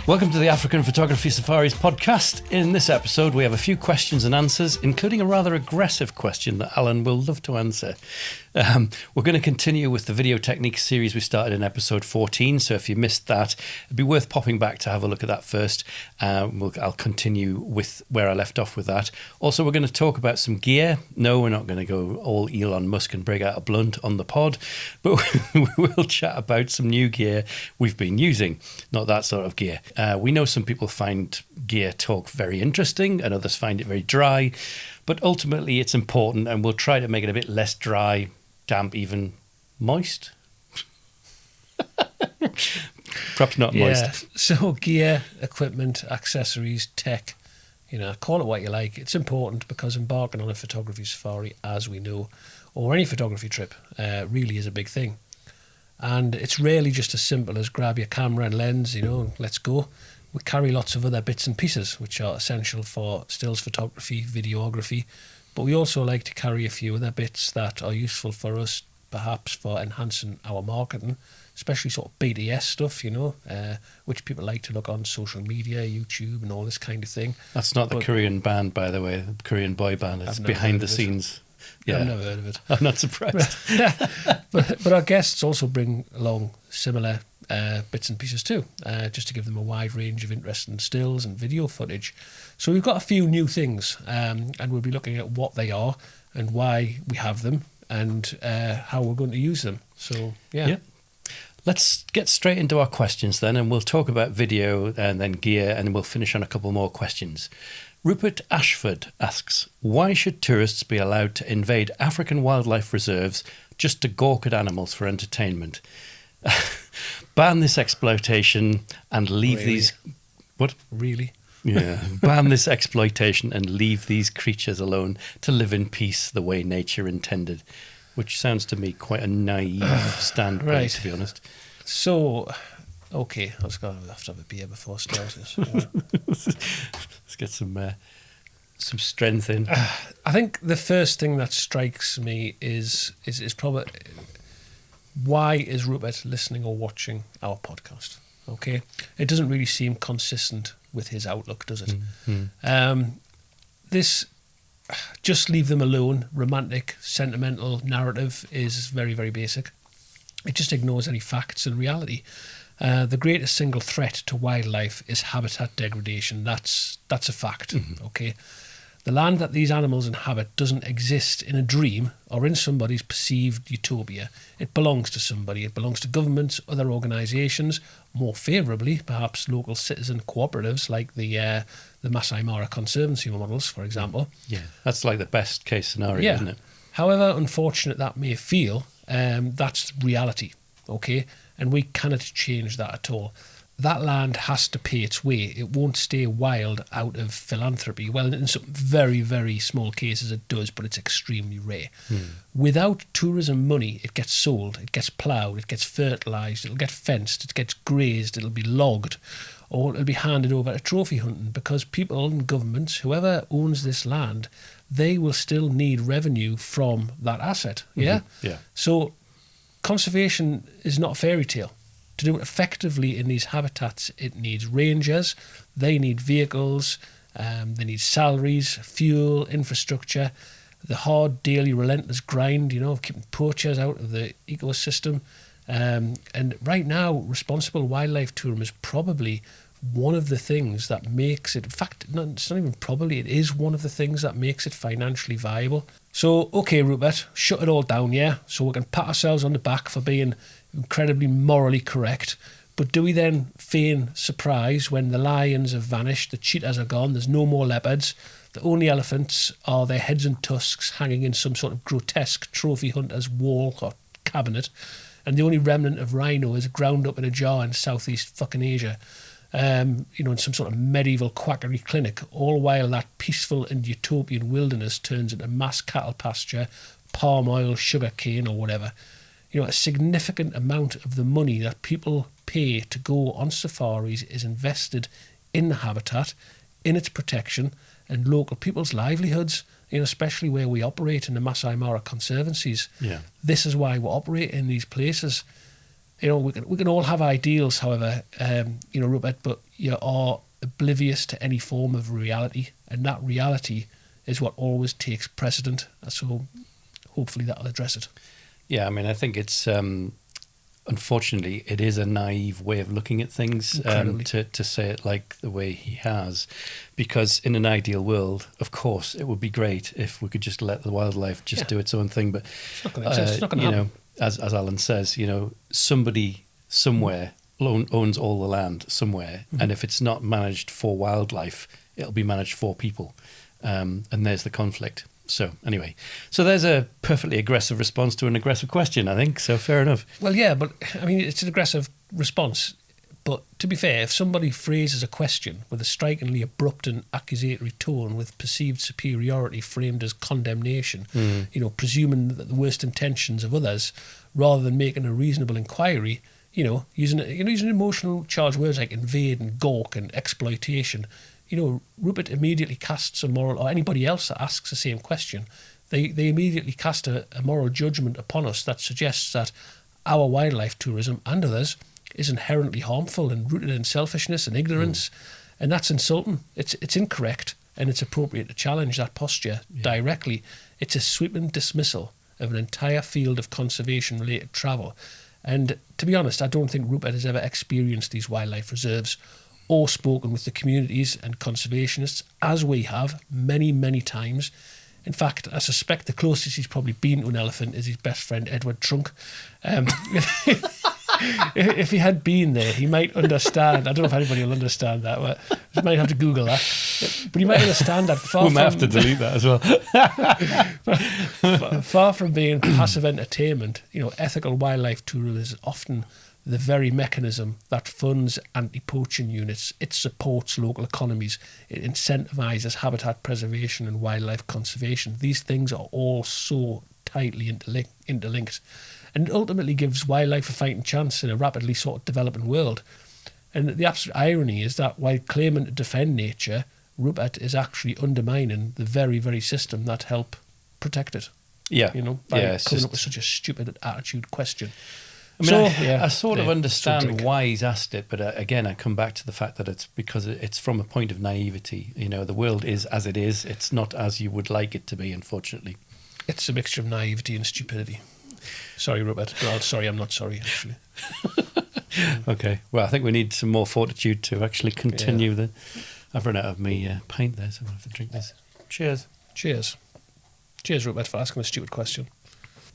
Welcome to the African Photography Safaris podcast. In this episode, we have a few questions and answers, including a rather aggressive question that Alan will love to answer. We're going to continue with the video techniques series we started in episode 14, so if you missed that, it'd be worth popping back to have a look at that first. I'll continue with where I left off with that. Also, we're going to talk about some gear. No, we're not going to go all Elon Musk and break out a blunt on the pod, but we'll chat about some new gear we've been using, not that sort of gear. We know some people find gear talk very interesting and others find it very dry, but ultimately it's important and we'll try to make it a bit less dry, damp, even moist. Perhaps not moist. So gear, equipment, accessories, tech, call it what you like. It's important because embarking on a photography safari, as we know, or any photography trip, really is a big thing. And it's rarely just as simple as grab your camera and lens, and let's go. We carry lots of other bits and pieces which are essential for stills photography, videography, but we also like to carry a few other bits that are useful for us, perhaps for enhancing our marketing, especially sort of BTS stuff, which people like to look on social media, YouTube and all this kind of thing. That's not the Korean band, by the way, the Korean boy band. It's behind the scenes. Yeah. I've never heard of it. I'm not surprised. but our guests also bring along similar bits and pieces too, just to give them a wide range of interesting stills and video footage. So we've got a few new things, and we'll be looking at what they are and why we have them and how we're going to use them. So, yeah. Let's get straight into our questions then, and we'll talk about video and then gear, and we'll finish on a couple more questions. Rupert Ashford asks, why should tourists be allowed to invade African wildlife reserves just to gawk at animals for entertainment? Ban this exploitation and leave these... What? Really? Yeah. Ban this exploitation and leave these creatures alone to live in peace the way nature intended. Which sounds to me quite a naive standpoint, right, to be honest. So... Okay, I was going to have to have a beer before starting. Let's get some strength in. I think the first thing that strikes me is probably why is Rupert listening or watching our podcast? Okay, it doesn't really seem consistent with his outlook, does it? Mm-hmm. This just leave them alone, romantic, sentimental narrative is very, very basic. It just ignores any facts and reality. The greatest single threat to wildlife is habitat degradation. That's a fact, okay? The land that these animals inhabit doesn't exist in a dream or in somebody's perceived utopia. It belongs to somebody. It belongs to governments, other organisations, more favourably, perhaps local citizen cooperatives like the Masai Mara Conservancy models, for example. Yeah, that's like the best case scenario, isn't it? However unfortunate that may feel, that's reality, okay? And we cannot change that at all. That land has to pay its way. It won't stay wild out of philanthropy. Well, in some very, very small cases it does, but it's extremely rare. Without tourism money, it gets sold, it gets ploughed, it gets fertilised, it'll get fenced, it gets grazed, it'll be logged, or it'll be handed over to trophy hunting, because people and governments, whoever owns this land, they will still need revenue from that asset. Yeah? Yeah. So conservation is not a fairy tale. To do it effectively in these habitats, it needs rangers, they need vehicles, they need salaries, fuel, infrastructure, the hard, daily, relentless grind, of keeping poachers out of the ecosystem. And right now, responsible wildlife tourism is probably one of the things that makes it, in fact, it's not even probably, it is one of the things that makes it financially viable. So, okay, Rupert, shut it all down, yeah? So we can pat ourselves on the back for being incredibly morally correct. But do we then feign surprise when the lions have vanished, the cheetahs are gone, there's no more leopards, the only elephants are their heads and tusks hanging in some sort of grotesque trophy hunter's wall or cabinet, and the only remnant of rhino is ground up in a jar in Southeast fucking Asia, in some sort of medieval quackery clinic, all while that peaceful and utopian wilderness turns into mass cattle pasture, palm oil, sugar cane or whatever. A significant amount of the money that people pay to go on safaris is invested in the habitat, in its protection, and local people's livelihoods, especially where we operate in the Masai Mara conservancies. Yeah. This is why we operate in these places. We can all have ideals, however, Rupert, but you are oblivious to any form of reality, and that reality is what always takes precedent. So hopefully that'll address it. Yeah, I mean, I think it's unfortunately it is a naive way of looking at things to say it like the way he has, because in an ideal world, of course, it would be great if we could just let the wildlife do its own thing. But it's not going to exist. It's not going to happen. As Alan says, somebody somewhere owns all the land somewhere, and if it's not managed for wildlife, it'll be managed for people, and there's the conflict. So anyway, there's a perfectly aggressive response to an aggressive question, I think. So fair enough. Well, yeah, but I mean, it's an aggressive response. But to be fair, if somebody phrases a question with a strikingly abrupt and accusatory tone with perceived superiority framed as condemnation, presuming that the worst intentions of others, rather than making a reasonable inquiry, using emotional charged words like invade and gawk and exploitation, Rupert immediately casts a moral, or anybody else that asks the same question, they immediately cast a moral judgment upon us that suggests that our wildlife tourism and others is inherently harmful and rooted in selfishness and ignorance, and that's insulting. It's incorrect, and it's appropriate to challenge that posture directly. It's a sweeping dismissal of an entire field of conservation-related travel, and to be honest, I don't think Rupert has ever experienced these wildlife reserves or spoken with the communities and conservationists, as we have many, many times. In fact, I suspect the closest he's probably been to an elephant is his best friend, Edward Trunk. If he had been there, he might understand. I don't know if anybody will understand that, but you might have to Google that. But he might understand that we might have to delete that as well. Far from being passive entertainment, ethical wildlife tourism is often the very mechanism that funds anti-poaching units. It supports local economies. It incentivises habitat preservation and wildlife conservation. These things are all so tightly interlinked. And it ultimately gives wildlife a fighting chance in a rapidly sort of developing world. And the absolute irony is that while claiming to defend nature, Rupert is actually undermining the very, very system that help protect it. Yeah. By coming up with such a stupid attitude question. I mean, I sort of understand why he's asked it, but again, I come back to the fact that it's because it's from a point of naivety. The world is as it is. It's not as you would like it to be, unfortunately. It's a mixture of naivety and stupidity. Sorry, Rupert. Well, sorry, I'm not sorry, actually. Okay. Well, I think we need some more fortitude to actually continue I've run out of me pint there, so I'm going to have to drink this. Cheers. Cheers. Cheers, Rupert, for asking a stupid question.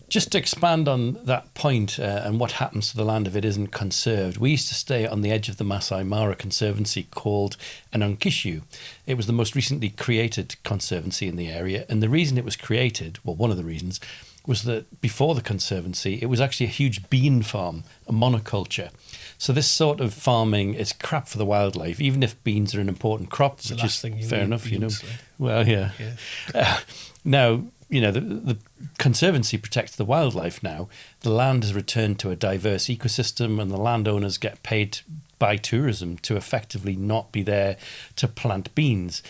Just to expand on that point and what happens to the land if it isn't conserved, we used to stay on the edge of the Masai Mara Conservancy called Anankishu. It was the most recently created conservancy in the area, and the reason it was created, well, one of the reasons, was that before the conservancy, it was actually a huge bean farm, a monoculture. So this sort of farming is crap for the wildlife, even if beans are an important crop, which is fair enough, beans, Well, yeah. Now, the conservancy protects the wildlife now. The land is returned to a diverse ecosystem, and the landowners get paid by tourism to effectively not be there to plant beans.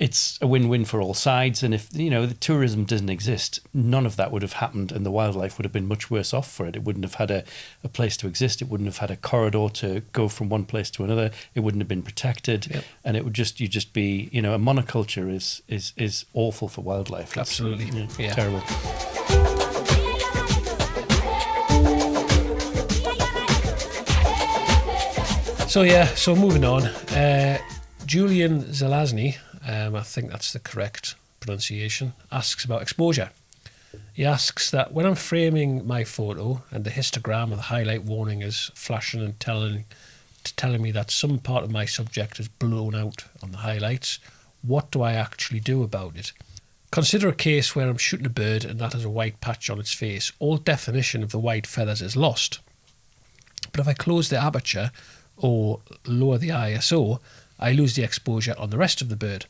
It's a win-win for all sides, and if the tourism doesn't exist, none of that would have happened, and the wildlife would have been much worse off for it. It wouldn't have had a place to exist. It wouldn't have had a corridor to go from one place to another. It wouldn't have been protected, and it would just be a monoculture is awful for wildlife. Absolutely, Terrible. So moving on, Julian Zelazny. I think that's the correct pronunciation, asks about exposure. He asks that when I'm framing my photo and the histogram of the highlight warning is flashing and telling me that some part of my subject is blown out on the highlights, what do I actually do about it? Consider a case where I'm shooting a bird and that has a white patch on its face. All definition of the white feathers is lost. But if I close the aperture or lower the ISO, I lose the exposure on the rest of the bird.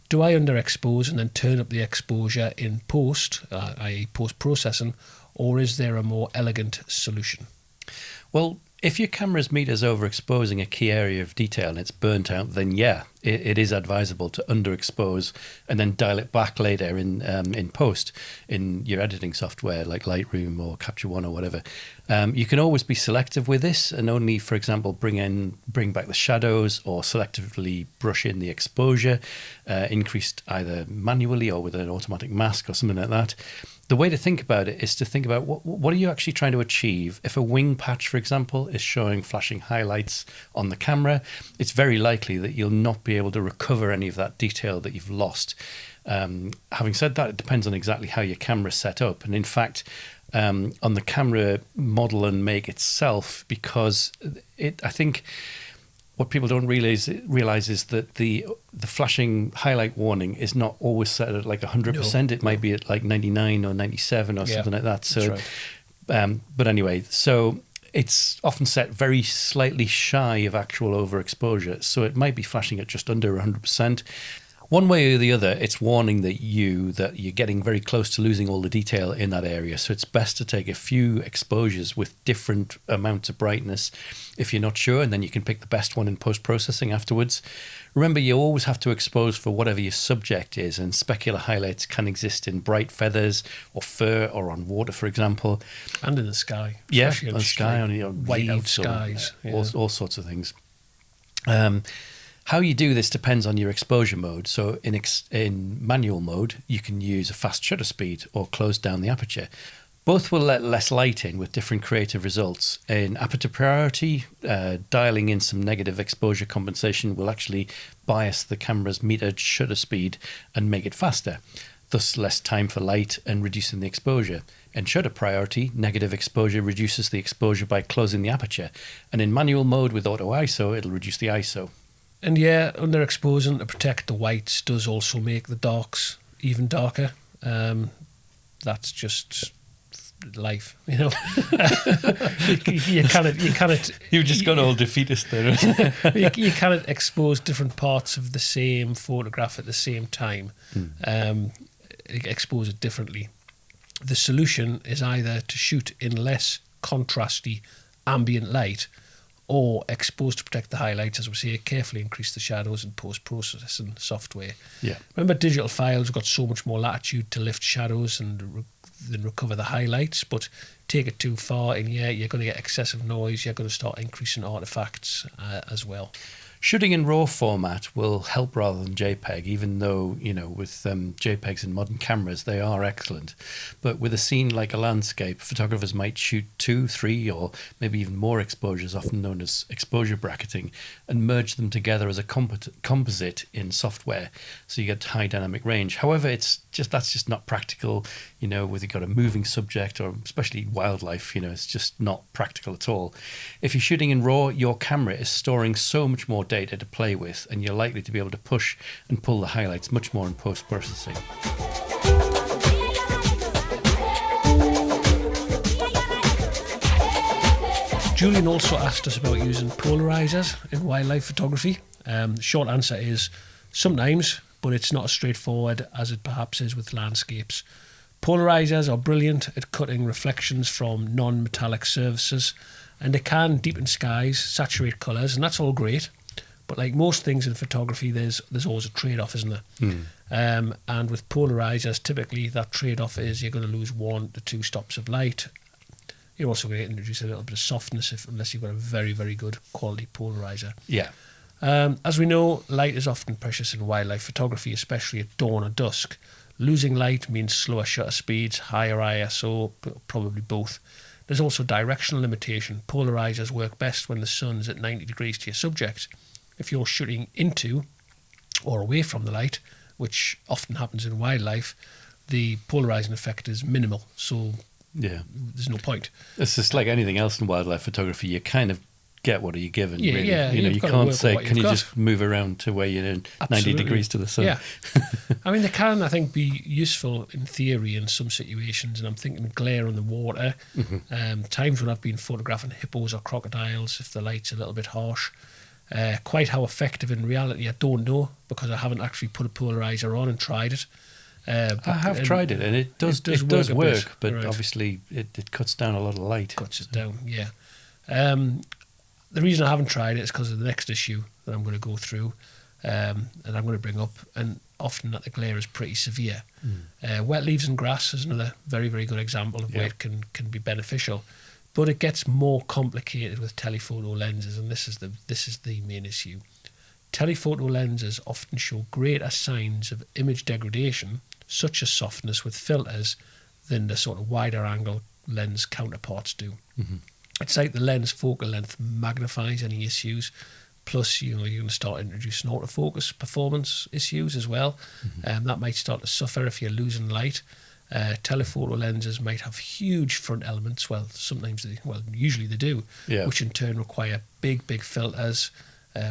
Do I underexpose and then turn up the exposure in post, i.e. post-processing, or is there a more elegant solution? Well, If your camera's meter's overexposing a key area of detail and it's burnt out, then yeah, it is advisable to underexpose and then dial it back later in post in your editing software like Lightroom or Capture One or whatever. You can always be selective with this and only, for example, bring back the shadows or selectively brush in the exposure, increased either manually or with an automatic mask or something like that. The way to think about it is to think about what are you actually trying to achieve. If a wing patch, for example, is showing flashing highlights on the camera, it's very likely that you'll not be able to recover any of that detail that you've lost. Having said that, it depends on exactly how your camera's set up. And in fact, on the camera model and make itself, because I think what people don't realize is that the flashing highlight warning is not always set at like 100%. It might be at like 99 or 97 or something like that. So, right. But anyway, so it's often set very slightly shy of actual overexposure. So it might be flashing at just under 100%. One way or the other, it's warning that you're getting very close to losing all the detail in that area. So it's best to take a few exposures with different amounts of brightness if you're not sure, and then you can pick the best one in post-processing afterwards. Remember, you always have to expose for whatever your subject is, and specular highlights can exist in bright feathers or fur or on water, for example. And in the sky. Yeah, on the sky, on whiteout skies. All sorts of things. How you do this depends on your exposure mode. So in manual mode, you can use a fast shutter speed or close down the aperture. Both will let less light in with different creative results. In aperture priority, dialing in some negative exposure compensation will actually bias the camera's metered shutter speed and make it faster, thus less time for light and reducing the exposure. In shutter priority, negative exposure reduces the exposure by closing the aperture. And in manual mode with auto ISO, it'll reduce the ISO. And yeah, underexposing to protect the whites does also make the darks even darker. That's just life, you know. you cannot. You've just gone all defeatist there. you cannot expose different parts of the same photograph at the same time. Expose it differently. The solution is either to shoot in less contrasty ambient light, or expose to protect the highlights, as we say, carefully increase the shadows in post-processing software. Yeah. Remember, digital files have got so much more latitude to lift shadows and then recover the highlights, but take it too far and yeah, you're going to get excessive noise, you're going to start increasing artifacts as well. Shooting in RAW format will help rather than JPEG, even though, you know, with JPEGs in modern cameras, they are excellent. But with a scene like a landscape, photographers might shoot 2, 3, or maybe even more exposures, often known as exposure bracketing, and merge them together as a composite in software, so you get high dynamic range. However, that's just not practical, you know, whether you've got a moving subject or especially wildlife, you know, it's just not practical at all. If you're shooting in RAW, your camera is storing so much more data to play with, and you're likely to be able to push and pull the highlights much more in post-processing. Julian also asked us about using polarizers in wildlife photography. Short answer is sometimes, but it's not as straightforward as it perhaps is with landscapes. Polarizers are brilliant at cutting reflections from non-metallic surfaces, and they can deepen skies, saturate colours, and that's all great. But like most things in photography, there's always a trade-off, isn't there? And with polarizers, typically that trade-off is you're going to lose 1 to 2 stops of light. You're also going to introduce a little bit of softness unless you've got a very, very good quality polarizer. Yeah. As we know, light is often precious in wildlife photography, especially at dawn or dusk. Losing light means slower shutter speeds, higher ISO, probably both. There's also directional limitation. Polarizers work best when the sun's at 90 degrees to your subject. If you're shooting into or away from the light, which often happens in wildlife, the polarizing effect is minimal. So yeah, there's no point. It's just like anything else in wildlife photography. You kind of get what are you given, really. Yeah, you know, you can't say, can you just move around to where you're in 90 degrees to the sun? Yeah. I mean, they can, I think, be useful in theory in some situations, and I'm thinking glare on the water. Times when I've been photographing hippos or crocodiles, if the light's a little bit harsh. Quite how effective in reality, I don't know, because I haven't actually put a polarizer on and tried it. I have tried it, and it does work, but right. Obviously it cuts down a lot of light. Cuts it down, yeah. The reason I haven't tried it is because of the next issue that I'm going to go through, and I'm going to bring up, and often that the glare is pretty severe. Wet leaves and grass is another very, very good example of where it can be beneficial. But it gets more complicated with telephoto lenses, and this is the main issue. Telephoto lenses often show greater signs of image degradation, such as softness with filters, than the sort of wider angle lens counterparts do. It's like the lens focal length magnifies any issues. Plus, you're going to start introducing autofocus performance issues as well. That might start to suffer if you're losing light. Telephoto lenses might have huge front elements. Well, usually they do, which in turn require big filters,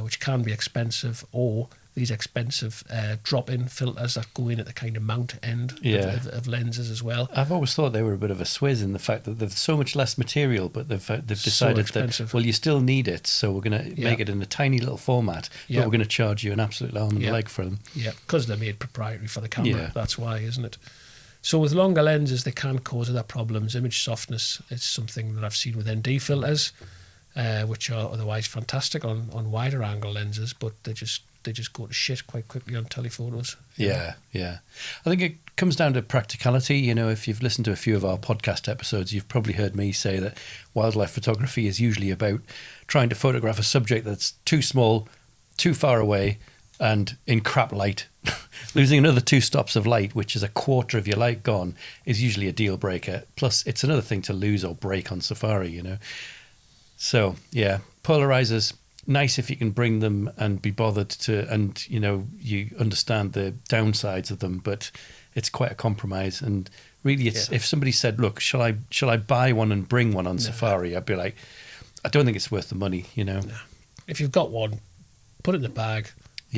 which can be expensive, or these expensive drop-in filters that go in at the kind of mount end of lenses as well. I've always thought they were a bit of a swizz in the fact that there's so much less material, but they've decided that, well, you still need it, so we're going to make it in a tiny little format, but we're going to charge you an absolute arm and a leg for them. Yeah, because they're made proprietary for the camera. That's why, isn't it? So with longer lenses, they can cause other problems. Image softness is something that I've seen with ND filters, which are otherwise fantastic on wider angle lenses, but they just go to shit quite quickly on telephotos. Yeah. I think it comes down to practicality. You know, if you've listened to a few of our podcast episodes, you've probably heard me say that wildlife photography is usually about trying to photograph a subject that's too small, too far away, and in crap light. Losing another 2 stops of light, which is a quarter of your light gone, is usually a deal breaker. Plus, it's another thing to lose or break on safari, you know. So, yeah, polarizers, nice if you can bring them and be bothered to, and, you know, you understand the downsides of them, but it's quite a compromise. And really, it's if somebody said, look, shall I buy one and bring one on safari? I'd be like, I don't think it's worth the money, you know. No. If you've got one, put it in the bag.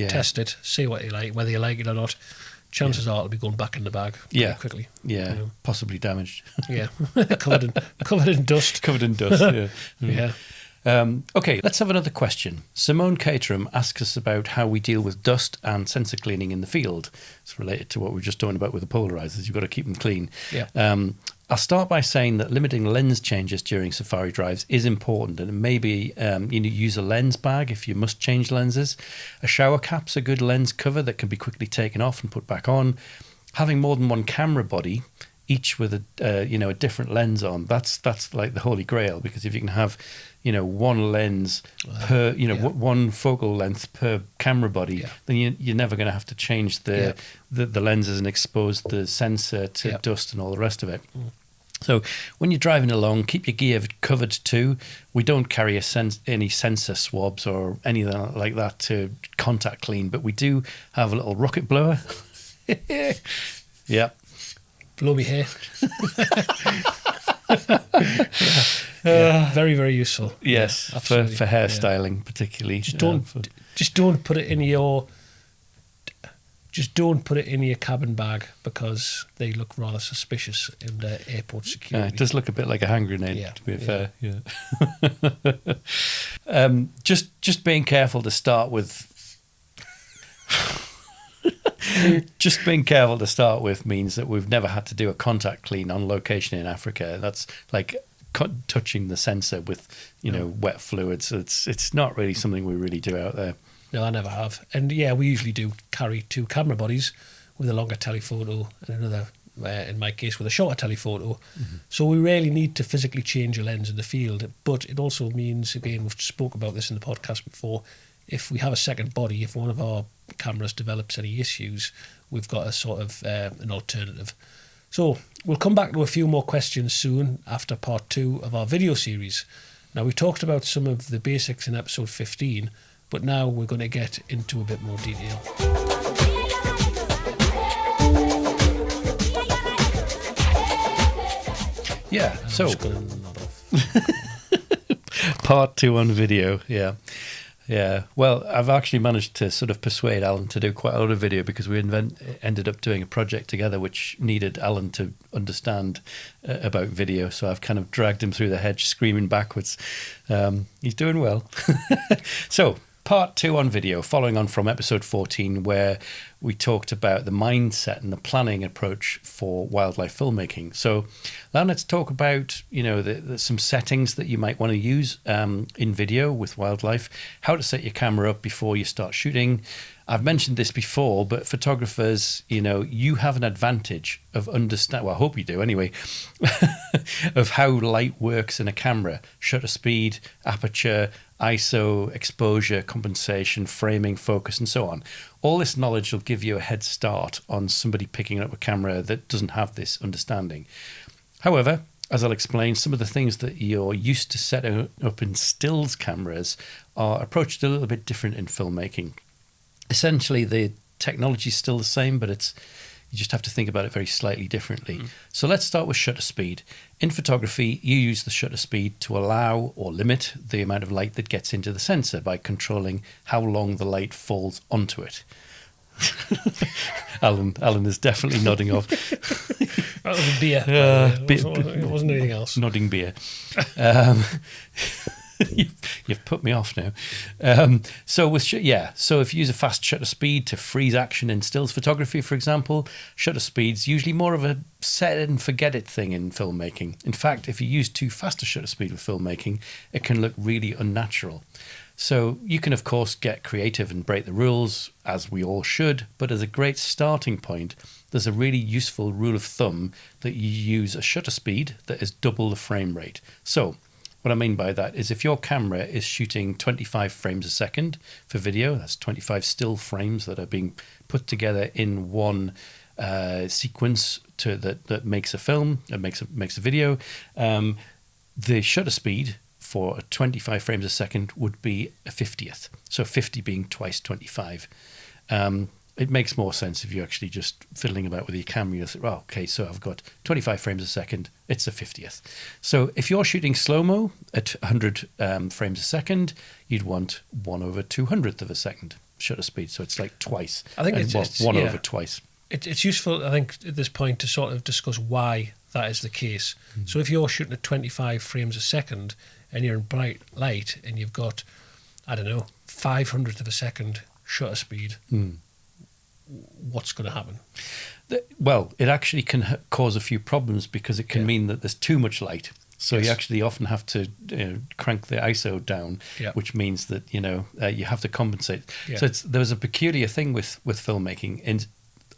Test it, see what you like, whether you like it or not. Chances are it'll be going back in the bag quickly. Yeah, you know. Possibly damaged. Covered in dust. Covered in dust, yeah. Okay, let's have another question. Simone Caterham asks us about how we deal with dust and sensor cleaning in the field. It's related to what we were just talking about with the polarizers. You've got to keep them clean. I'll start by saying that limiting lens changes during safari drives is important, and maybe you use a lens bag if you must change lenses. A shower cap's a good lens cover that can be quickly taken off and put back on. Having more than one camera body, each with a different lens on, that's like the holy grail, because if you can have one lens per one focal length per camera body, then you're never going to have to change the lenses and expose the sensor to dust and all the rest of it. So when you're driving along, keep your gear covered too. We don't carry any sensor swabs or anything like that to contact clean, but we do have a little rocket blower. Blow me hair. Very, very useful. Yes, for hairstyling particularly. Just don't put it in your cabin bag, because they look rather suspicious in the airport security. It does look a bit like a hand grenade, to be fair. Just being careful to start with. Just being careful to start with means that we've never had to do a contact clean on location in Africa. That's like touching the sensor with wet fluids. It's not really something we really do out there. No, I never have. And we usually do carry 2 camera bodies with a longer telephoto and another, in my case, with a shorter telephoto. So we rarely need to physically change a lens in the field. But it also means, again, we've spoke about this in the podcast before, if we have a second body, if one of our cameras develops any issues, we've got a sort of an alternative. So we'll come back to a few more questions soon after part 2 of our video series. Now, we talked about some of the basics in episode 15, but now we're going to get into a bit more detail. So part 2 on video, well, I've actually managed to sort of persuade Alan to do quite a lot of video, because we ended up doing a project together which needed Alan to understand about video, so I've kind of dragged him through the hedge screaming backwards. He's doing well. So part 2 on video, following on from episode 14, where we talked about the mindset and the planning approach for wildlife filmmaking. So now let's talk about, some settings that you might want to use in video with wildlife, how to set your camera up before you start shooting. I've mentioned this before, but photographers, you have an advantage of well, I hope you do anyway, of how light works in a camera, shutter speed, aperture, ISO, exposure, compensation, framing, focus, and so on. All this knowledge will give you a head start on somebody picking up a camera that doesn't have this understanding. However, as I'll explain, some of the things that you're used to setting up in stills cameras are approached a little bit different in filmmaking. Essentially, the technology is still the same, but you just have to think about it very slightly differently. So let's start with shutter speed. In photography, you use the shutter speed to allow or limit the amount of light that gets into the sensor by controlling how long the light falls onto it. Alan is definitely nodding off. That was a beer. It wasn't anything else. Nodding beer. You've put me off now. So if you use a fast shutter speed to freeze action in stills photography, for example, shutter speed's usually more of a set it and forget it thing in filmmaking. In fact, if you use too fast a shutter speed with filmmaking, it can look really unnatural. So you can, of course, get creative and break the rules, as we all should, but as a great starting point, there's a really useful rule of thumb that you use a shutter speed that is double the frame rate. So what I mean by that is if your camera is shooting 25 frames a second for video, that's 25 still frames that are being put together in one sequence that makes a film, that makes a video, the shutter speed for 25 frames a second would be a 50th. So 50 being twice 25. It makes more sense if you're actually just fiddling about with your camera. You say, well, okay, so I've got 25 frames a second. It's a 50th. So if you're shooting slow-mo at 100 frames a second, you'd want 1/200th of a second shutter speed. So it's like twice. I think it's one over twice. It's useful, I think, at this point to sort of discuss why that is the case. So if you're shooting at 25 frames a second and you're in bright light and you've got, 500th of a second shutter speed, what's going to happen? Well, it actually can cause a few problems because it can mean that there's too much light. So you actually often have to crank the ISO down, which means that you have to compensate. Yeah. So there's a peculiar thing with filmmaking, and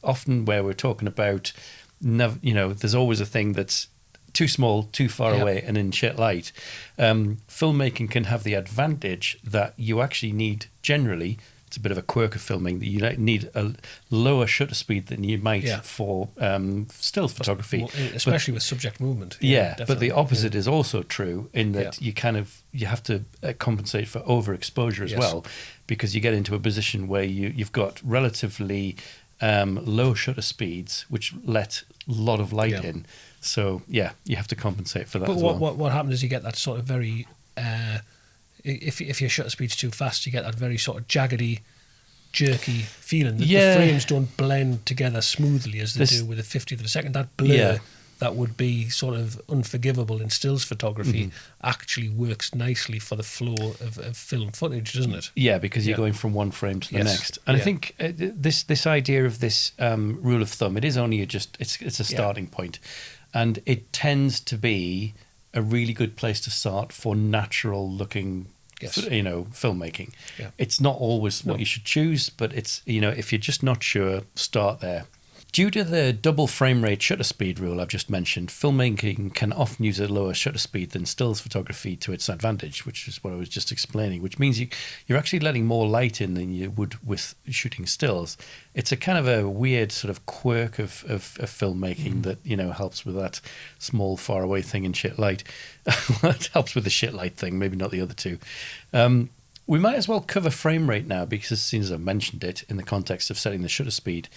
often where we're talking about, there's always a thing that's too small, too far away, and in shit light. Filmmaking can have the advantage that you actually need generally. It's a bit of a quirk of filming that you need a lower shutter speed than you might for still photography, especially with subject movement. But the opposite is also true in that you have to compensate for overexposure as well, because you get into a position where you've got relatively low shutter speeds which let a lot of light in. So you have to compensate for that. But what happens is you get that sort of very if your shutter speed's too fast, you get that very sort of jaggedy, jerky feeling that the frames don't blend together smoothly as they do with a 50th of a second. That blur that would be sort of unforgivable in stills photography actually works nicely for the flow of film footage, doesn't it? Yeah, because you're going from one frame to the next. And I think this idea of this rule of thumb, it is only it's a starting point, and it tends to be a really good place to start for natural looking filmmaking. It's not always what you should choose, but it's if you're just not sure, start there. Due to the double frame rate shutter speed rule I've just mentioned, filmmaking can often use a lower shutter speed than stills photography to its advantage, which is what I was just explaining, which means you're actually letting more light in than you would with shooting stills. It's a kind of a weird sort of quirk of filmmaking that, helps with that small, far away thing in shit light. It helps with the shit light thing, maybe not the other two. We might as well cover frame rate now, because as soon as I've mentioned it in the context of setting the shutter speed,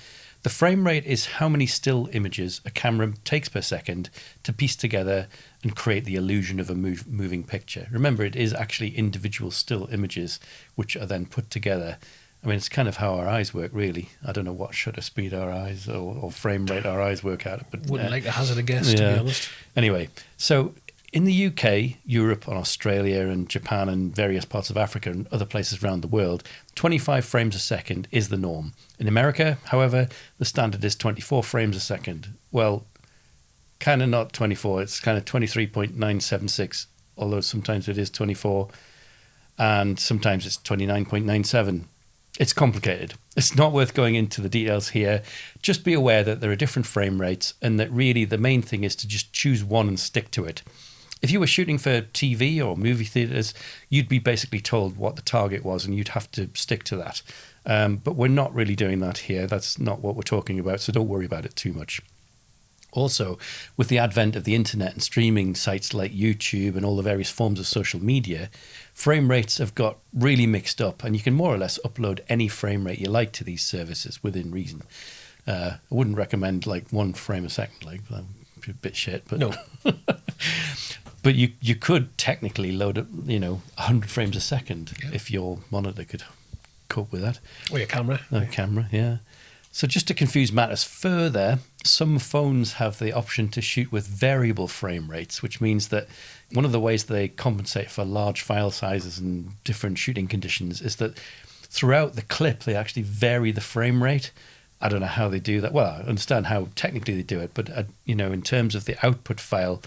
the frame rate is how many still images a camera takes per second to piece together and create the illusion of a moving picture. Remember, it is actually individual still images which are then put together. I mean, it's kind of how our eyes work, really. I don't know what shutter speed our eyes or frame rate our eyes work at. But wouldn't like to hazard a guess, to be honest. Anyway, so In the UK, Europe and Australia and Japan and various parts of Africa and other places around the world, 25 frames a second is the norm. In America, however, the standard is 24 frames a second. Well, kind of not 24, it's kind of 23.976, although sometimes it is 24 and sometimes it's 29.97. It's complicated. It's not worth going into the details here. Just be aware that there are different frame rates and that really the main thing is to just choose one and stick to it. If you were shooting for TV or movie theaters, you'd be basically told what the target was and you'd have to stick to that. But we're not really doing that here. That's not what we're talking about, so don't worry about it too much. Also, with the advent of the internet and streaming sites like YouTube and all the various forms of social media, frame rates have got really mixed up and you can more or less upload any frame rate you like to these services within reason. I wouldn't recommend like 1 frame a second, like that would be a bit shit, but No. But you could technically load it, 100 frames a second if your monitor could cope with that. Or your camera. Camera, yeah. So just to confuse matters further, some phones have the option to shoot with variable frame rates, which means that one of the ways they compensate for large file sizes and different shooting conditions is that throughout the clip, they actually vary the frame rate. I don't know how they do that. Well, I understand how technically they do it, but, in terms of the output file,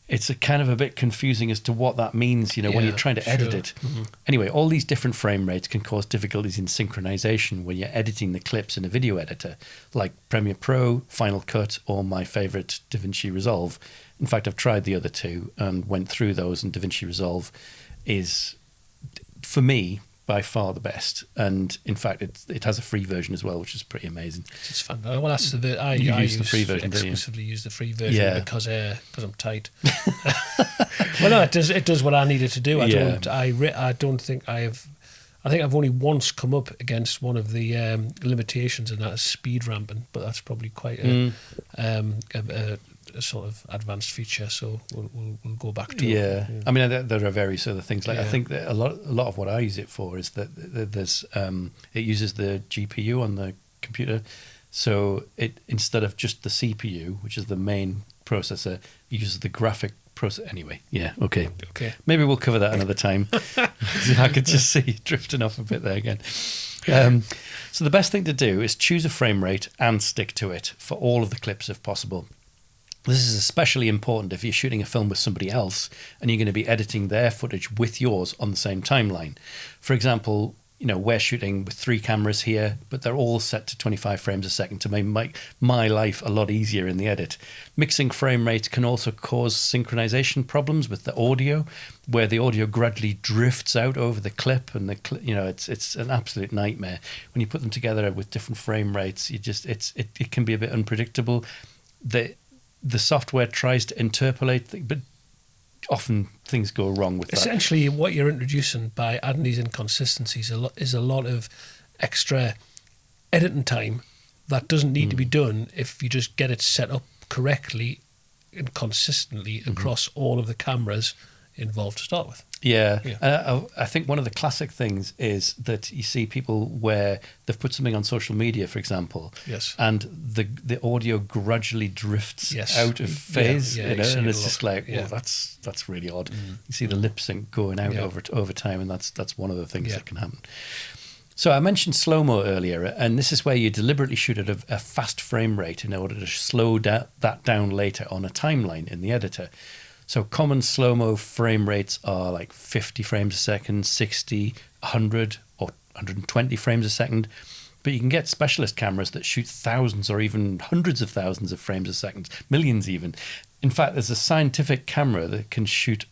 it's a kind of a bit confusing as to what that means, when you're trying to edit it. Mm-hmm. Anyway, all these different frame rates can cause difficulties in synchronization when you're editing the clips in a video editor, like Premiere Pro, Final Cut, or my favorite, DaVinci Resolve. In fact, I've tried the other two and went through those, and DaVinci Resolve is, for me, by far the best. And in fact, it has a free version as well, which is pretty amazing. It's fun. Well, that's I use the free version, exclusively use the free version because I'm tight. Well, no, it does what I needed to do. I don't think I have. I think I've only once come up against one of the limitations, and that is speed ramping. But that's probably quite a sort of advanced feature, so we'll go back to it. I mean, there are various other things. Like I think that a lot of what I use it for is that there's it uses the GPU on the computer, so it, instead of just the CPU, which is the main processor, it uses the graphic process. Anyway, okay. Maybe we'll cover that another time. I could just see you drifting off a bit there again. So the best thing to do is choose a frame rate and stick to it for all of the clips if possible. This is especially important if you're shooting a film with somebody else and you're going to be editing their footage with yours on the same timeline. For example, we're shooting with 3 cameras here, but they're all set to 25 frames a second to make my life a lot easier in the edit. Mixing frame rates can also cause synchronization problems with the audio, where the audio gradually drifts out over the clip, and it's an absolute nightmare. When you put them together with different frame rates, it can be a bit unpredictable. The software tries to interpolate things, but often things go wrong with that. Essentially, what you're introducing by adding these inconsistencies is a lot of extra editing time that doesn't need to be done if you just get it set up correctly and consistently across all of the cameras involved to start with. I think one of the classic things is that you see people where they've put something on social media, for example, and the audio gradually drifts out of phase, and it's just like, well, that's really odd. You see the lip sync going out over time, and that's one of the things that can happen. So I mentioned slow-mo earlier, and this is where you deliberately shoot at a fast frame rate in order to slow that down later on a timeline in the editor. So common slow-mo frame rates are like 50 frames a second, 60, 100 or 120 frames a second. But you can get specialist cameras that shoot thousands or even hundreds of thousands of frames a second, millions even. In fact, there's a scientific camera that can shoot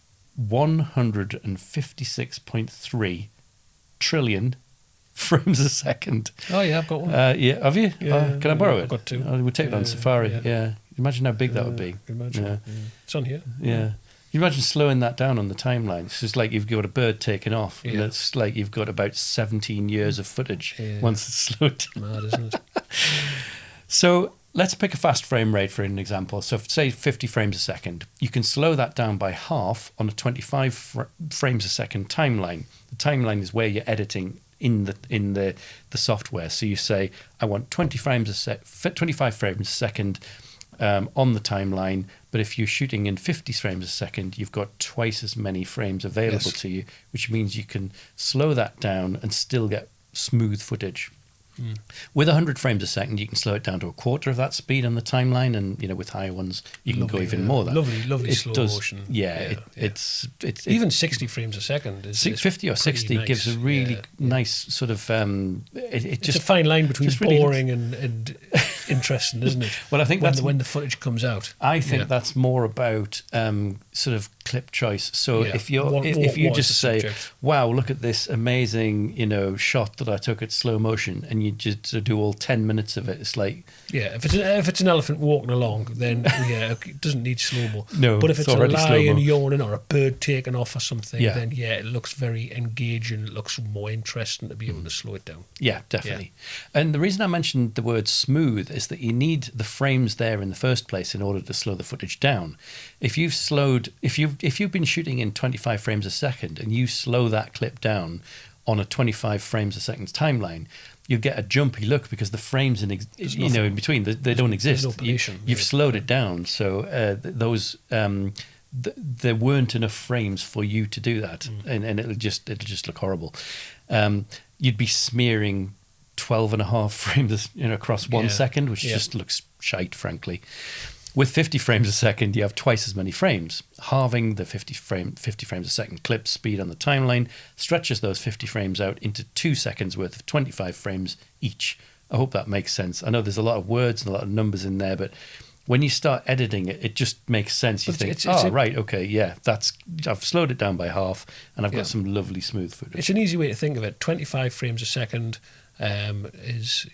156.3 trillion frames a second. Oh, yeah, I've got one. Have you? Can I borrow it? I've got 2. We'll take it on Safari. Imagine how big that would be. Imagine. It's on here. You imagine slowing that down on the timeline. It's just like you've got a bird taken off, and it's like you've got about 17 years of footage once it's slowed down. Mad, isn't it? So let's pick a fast frame rate for an example. So say 50 frames a second. You can slow that down by half on a 25 frames a second timeline. The timeline is where you're editing in the software. So you say, I want 25 frames a second, on the timeline. But if you're shooting in 50 frames a second, you've got twice as many frames available to you, which means you can slow that down and still get smooth footage. With 100 frames a second, you can slow it down to a quarter of that speed on the timeline, and with higher ones, you can go even more. Lovely slow motion. It's even 60 frames a second. Is 50 or 60 nice. Gives a really nice sort of. It's a fine line between boring and interesting, isn't it? Well, I think when the footage comes out. I think that's more about sort of clip choice. So if you just say, subject? "Wow, look at this amazing shot that I took at slow motion," and you just do all 10 minutes of it, it's like if it's an elephant walking along, then it doesn't need slow-mo. No, but if it's a lion slow-mo. Yawning or a bird taking off or something, then it looks very engaging. It looks more interesting to be able to slow it down. Yeah, definitely. And the reason I mentioned the word smooth is that you need the frames there in the first place in order to slow the footage down. If you've been shooting in 25 frames a second and you slow that clip down on a 25 frames a second timeline, you get a jumpy look because the frames in between they don't exist. You've slowed it down, so there weren't enough frames for you to do that, and it'll just look horrible. You'd be smearing 12.5 frames across 1 second, which just looks shite, frankly. With 50 frames a second, you have twice as many frames. Halving the 50 frames a second clip speed on the timeline stretches those 50 frames out into 2 seconds worth of 25 frames each. I hope that makes sense. I know there's a lot of words and a lot of numbers in there, but when you start editing it, it just makes sense. You think, right, okay, I've slowed it down by half, and I've got some lovely smooth footage. It's an easy way to think of it. 25 frames a second is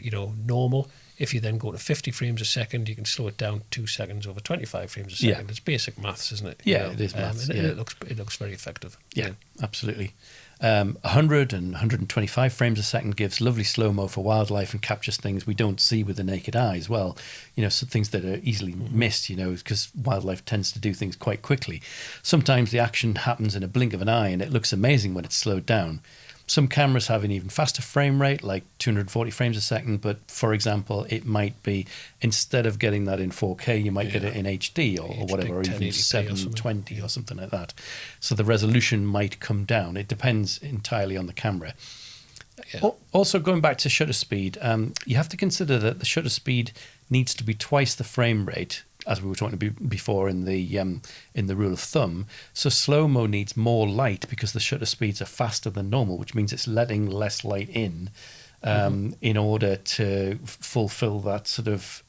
normal. If you then go to 50 frames a second, you can slow it down 2 seconds over 25 frames a second. Yeah. It's basic maths, isn't it? It is maths. It looks very effective. Yeah, absolutely. 100 and 125 frames a second gives lovely slow-mo for wildlife and captures things we don't see with the naked eye as well. Some things that are easily missed, because wildlife tends to do things quite quickly. Sometimes the action happens in a blink of an eye and it looks amazing when it's slowed down. Some cameras have an even faster frame rate, like 240 frames a second, but for example, it might be, instead of getting that in 4K, you might get it in HD or whatever, or even 720 or something like that. So the resolution might come down. It depends entirely on the camera. Yeah. Also, going back to shutter speed, you have to consider that the shutter speed needs to be twice the frame rate, as we were talking about before in the rule of thumb. So slow-mo needs more light because the shutter speeds are faster than normal, which means it's letting less light in order to fulfill that sort of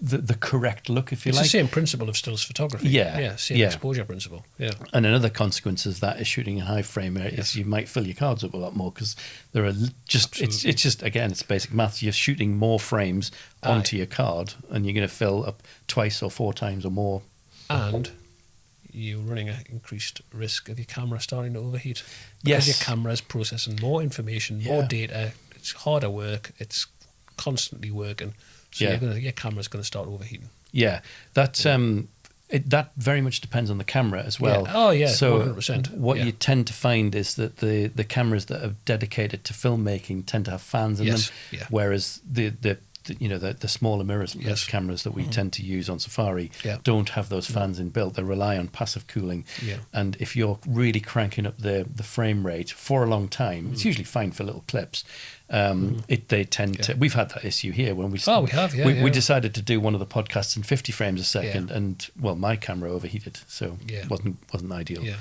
the correct look, if you like. It's the same principle of stills photography. Same exposure principle. Yeah. And another consequence of that is shooting in high frame rate is you might fill your cards up a lot more because there are it's basic maths. You're shooting more frames onto your card, and you're going to fill up twice or 4 times or more. And you're running an increased risk of your camera starting to overheat. Because your camera is processing more information, more data. It's harder work. It's constantly working. So your camera's going to start overheating. Yeah, that very much depends on the camera as well. Yeah. Oh yeah, so 100%. What you tend to find is that the cameras that are dedicated to filmmaking tend to have fans in them, whereas the smaller mirrorless cameras that we tend to use on Safari don't have those fans inbuilt. They rely on passive cooling. Yeah. And if you're really cranking up the frame rate for a long time, it's usually fine for little clips. They tend to. We've had that issue here when we decided to do one of the podcasts in 50 frames a second, and my camera overheated, so it wasn't ideal. Yeah.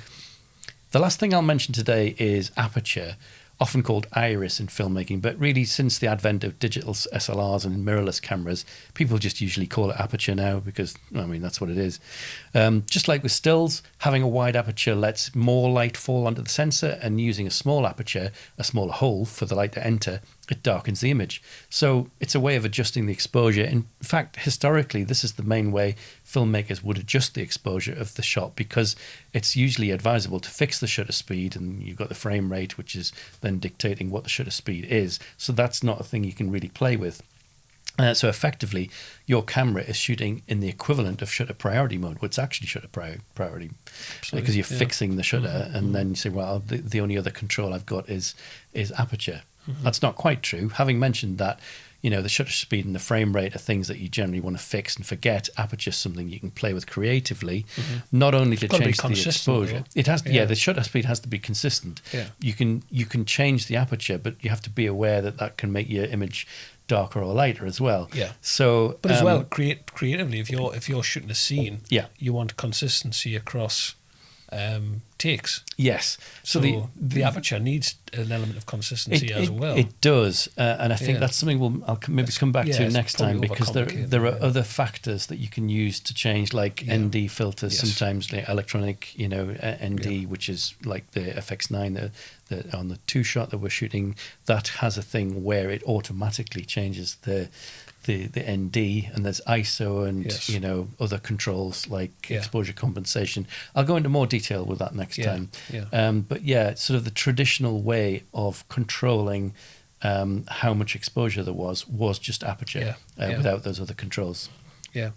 The last thing I'll mention today is aperture, often called iris in filmmaking, but really since the advent of digital SLRs and mirrorless cameras, people just usually call it aperture now because, that's what it is. Just like with stills, having a wide aperture lets more light fall onto the sensor, and using a small aperture, a smaller hole for the light to enter, it darkens the image. So it's a way of adjusting the exposure. In fact, historically, this is the main way filmmakers would adjust the exposure of the shot, because it's usually advisable to fix the shutter speed, and you've got the frame rate, which is then dictating what the shutter speed is. So that's not a thing you can really play with. So effectively, your camera is shooting in the equivalent of shutter priority mode. Well, it's actually shutter priority, because you're fixing the shutter, and then you say, well, the only other control I've got is aperture. That's not quite true. Having mentioned that, the shutter speed and the frame rate are things that you generally want to fix and forget. Aperture is something you can play with creatively, not only to change the exposure. It has to, the shutter speed has to be consistent. Yeah. You can change the aperture, but you have to be aware that can make your image darker or lighter as well. Yeah. So, but as well, creatively, if you're shooting a scene, you want consistency across takes. Yes. So the aperture needs an element of consistency as well. It does, and I think that's something I'll maybe come back to next time, because there are other factors that you can use to change, like ND filters. Sometimes like electronic, ND, which is like the FX9, the on the 2-shot that we're shooting, that has a thing where it automatically changes the ND, and there's ISO and other controls like exposure compensation. I'll go into more detail with that next time. But sort of the traditional way of controlling how much exposure there was just aperture without those other controls. Yeah.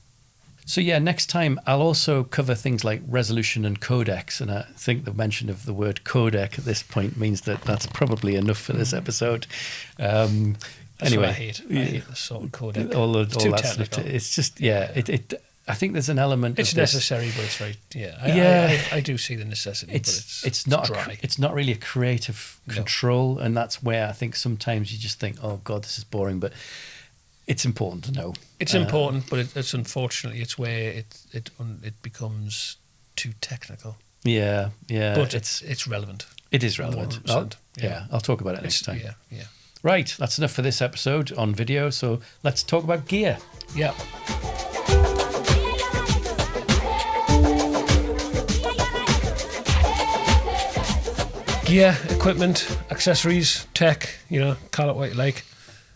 So next time I'll also cover things like resolution and codecs, and I think the mention of the word codec at this point means that's probably enough for this episode. Anyway, I hate the sort of codec. All it's too that technical. Stuff. It's just I think there's an element. It's of necessary, but it's very I do see the necessity. It's not dry. It's not really a creative control, and that's where I think sometimes you just think, oh God, this is boring, but it's important to know. It's important, but it's unfortunately it's where it becomes too technical. Yeah. But it's relevant. It is relevant. I'll talk about it next time. Yeah. Right, that's enough for this episode on video, so let's talk about gear. Yeah. Gear, equipment, accessories, tech, call it what you like.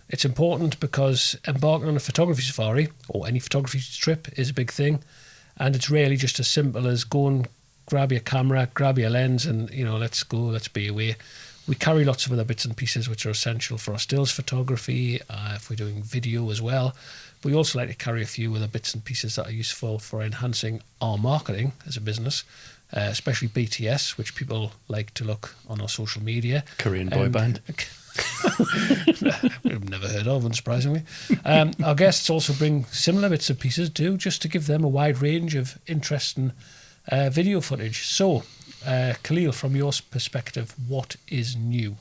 It's important because embarking on a photography safari or any photography trip is a big thing, and it's rarely just as simple as go and grab your camera, grab your lens, and let's go, let's be away. We carry lots of other bits and pieces which are essential for our stills photography, if we're doing video as well. But we also like to carry a few other bits and pieces that are useful for enhancing our marketing as a business, especially BTS, which people like to look on our social media. Korean boy band. We've never heard of, unsurprisingly. Our guests also bring similar bits and pieces too, just to give them a wide range of interesting video footage. So, Kaleel, from your perspective, what is new?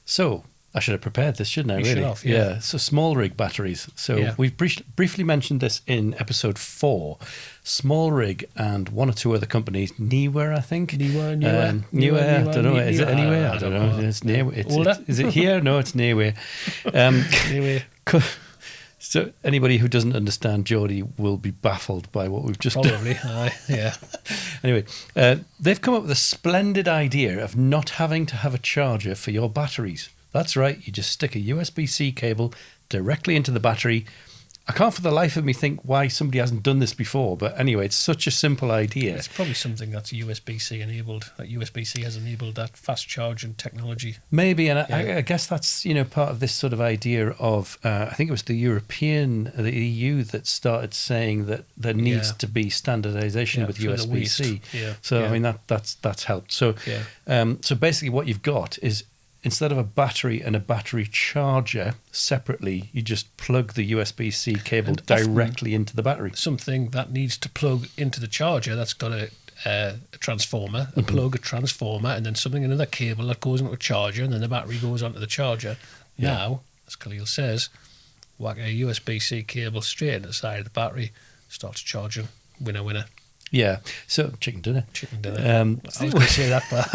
So, I should have prepared this, shouldn't I? You really? should have, yeah. So, Smallrig batteries. So, we've briefly mentioned this in episode 4. Smallrig and one or two other companies, Newer, I think. Newer, I don't know. Is it anywhere? I don't know. It's Newer. Is it here? No, it's Newer. Newer. So anybody who doesn't understand Geordie will be baffled by what we've just Probably, done. yeah. Anyway, they've come up with a splendid idea of not having to have a charger for your batteries. That's right, you just stick a USB-C cable directly into the battery. I can't for the life of me think why somebody hasn't done this before, but anyway, it's such a simple idea. It's probably something that's USB-C enabled, that USB-C has enabled that fast charging technology. Maybe, and I guess that's, part of this sort of idea of, I think it was the EU that started saying that there needs to be standardization with USB-C. So, I mean, that's helped. So, so basically what you've got is, instead of a battery and a battery charger separately, you just plug the USB-C cable directly into the battery. Something that needs to plug into the charger, that's got a transformer, a plug, a transformer, and then another cable that goes into a charger, and then the battery goes onto the charger. Yeah. Now, as Kaleel says, whack a USB-C cable straight into the side of the battery, starts charging, winner. Yeah, so chicken dinner. I was going to say that, but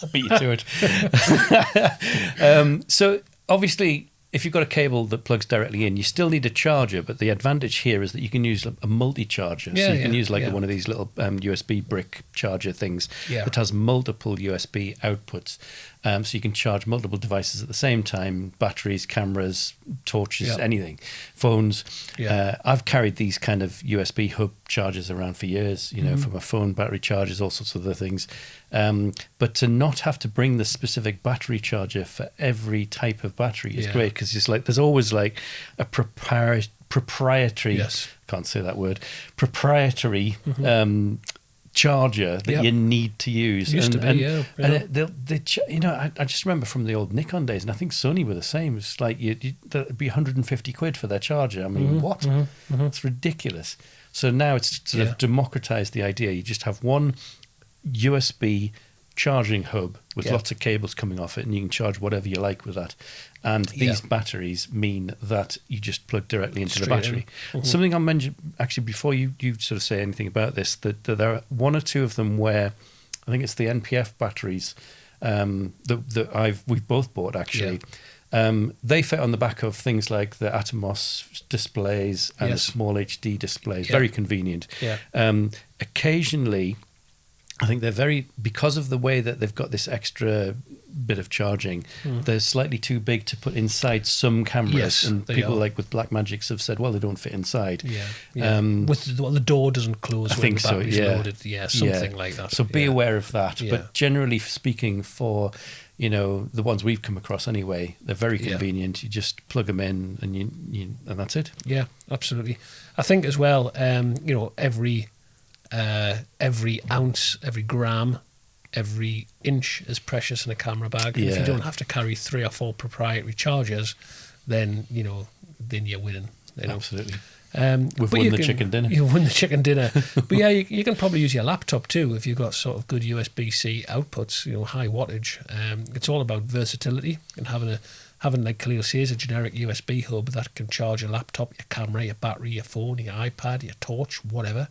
I beat you to it. So obviously, if you've got a cable that plugs directly in, you still need a charger, but the advantage here is that you can use a multi-charger. So you can use one of these little USB brick charger things that has multiple USB outputs. So you can charge multiple devices at the same time, batteries, cameras, torches, anything, phones. I've carried these kind of USB hub chargers around for years, for my phone, battery chargers, all sorts of other things. But to not have to bring the specific battery charger for every type of battery is great, because it's like there's always like a proprietary, can't say that word, proprietary charger that you need to use. Used to be, yeah. And I just remember from the old Nikon days, and I think Sony were the same. It's like that'd be 150 quid for their charger. I mean, what? It's ridiculous. So now it's sort of democratized the idea. You just have one USB charging hub with lots of cables coming off it, and you can charge whatever you like with that. And these batteries mean that you just plug directly into the battery. Something I mentioned actually before you sort of say anything about this, that there are one or two of them where I think it's the NPF batteries that we've both bought actually. They fit on the back of things like the Atomos displays and the small HD displays. Very convenient. Occasionally, I think they're because of the way that they've got this extra bit of charging, they're slightly too big to put inside some cameras. And people like with Blackmagics have said, well, they don't fit inside. The door doesn't close when the battery's loaded. Something like that. So be aware of that. But generally speaking, for the ones we've come across anyway, they're very convenient. You just plug them in and that's it. Yeah, absolutely. I think as well, every ounce, every gram, every inch is precious in a camera bag. If you don't have to carry 3 or 4 proprietary chargers, then you're winning. Absolutely. We've won the chicken dinner. You won the chicken dinner. But you can probably use your laptop too if you've got sort of good USB-C outputs, high wattage. It's all about versatility and having, like Kaleel says, a generic USB hub that can charge your laptop, your camera, your battery, your phone, your iPad, your torch, whatever.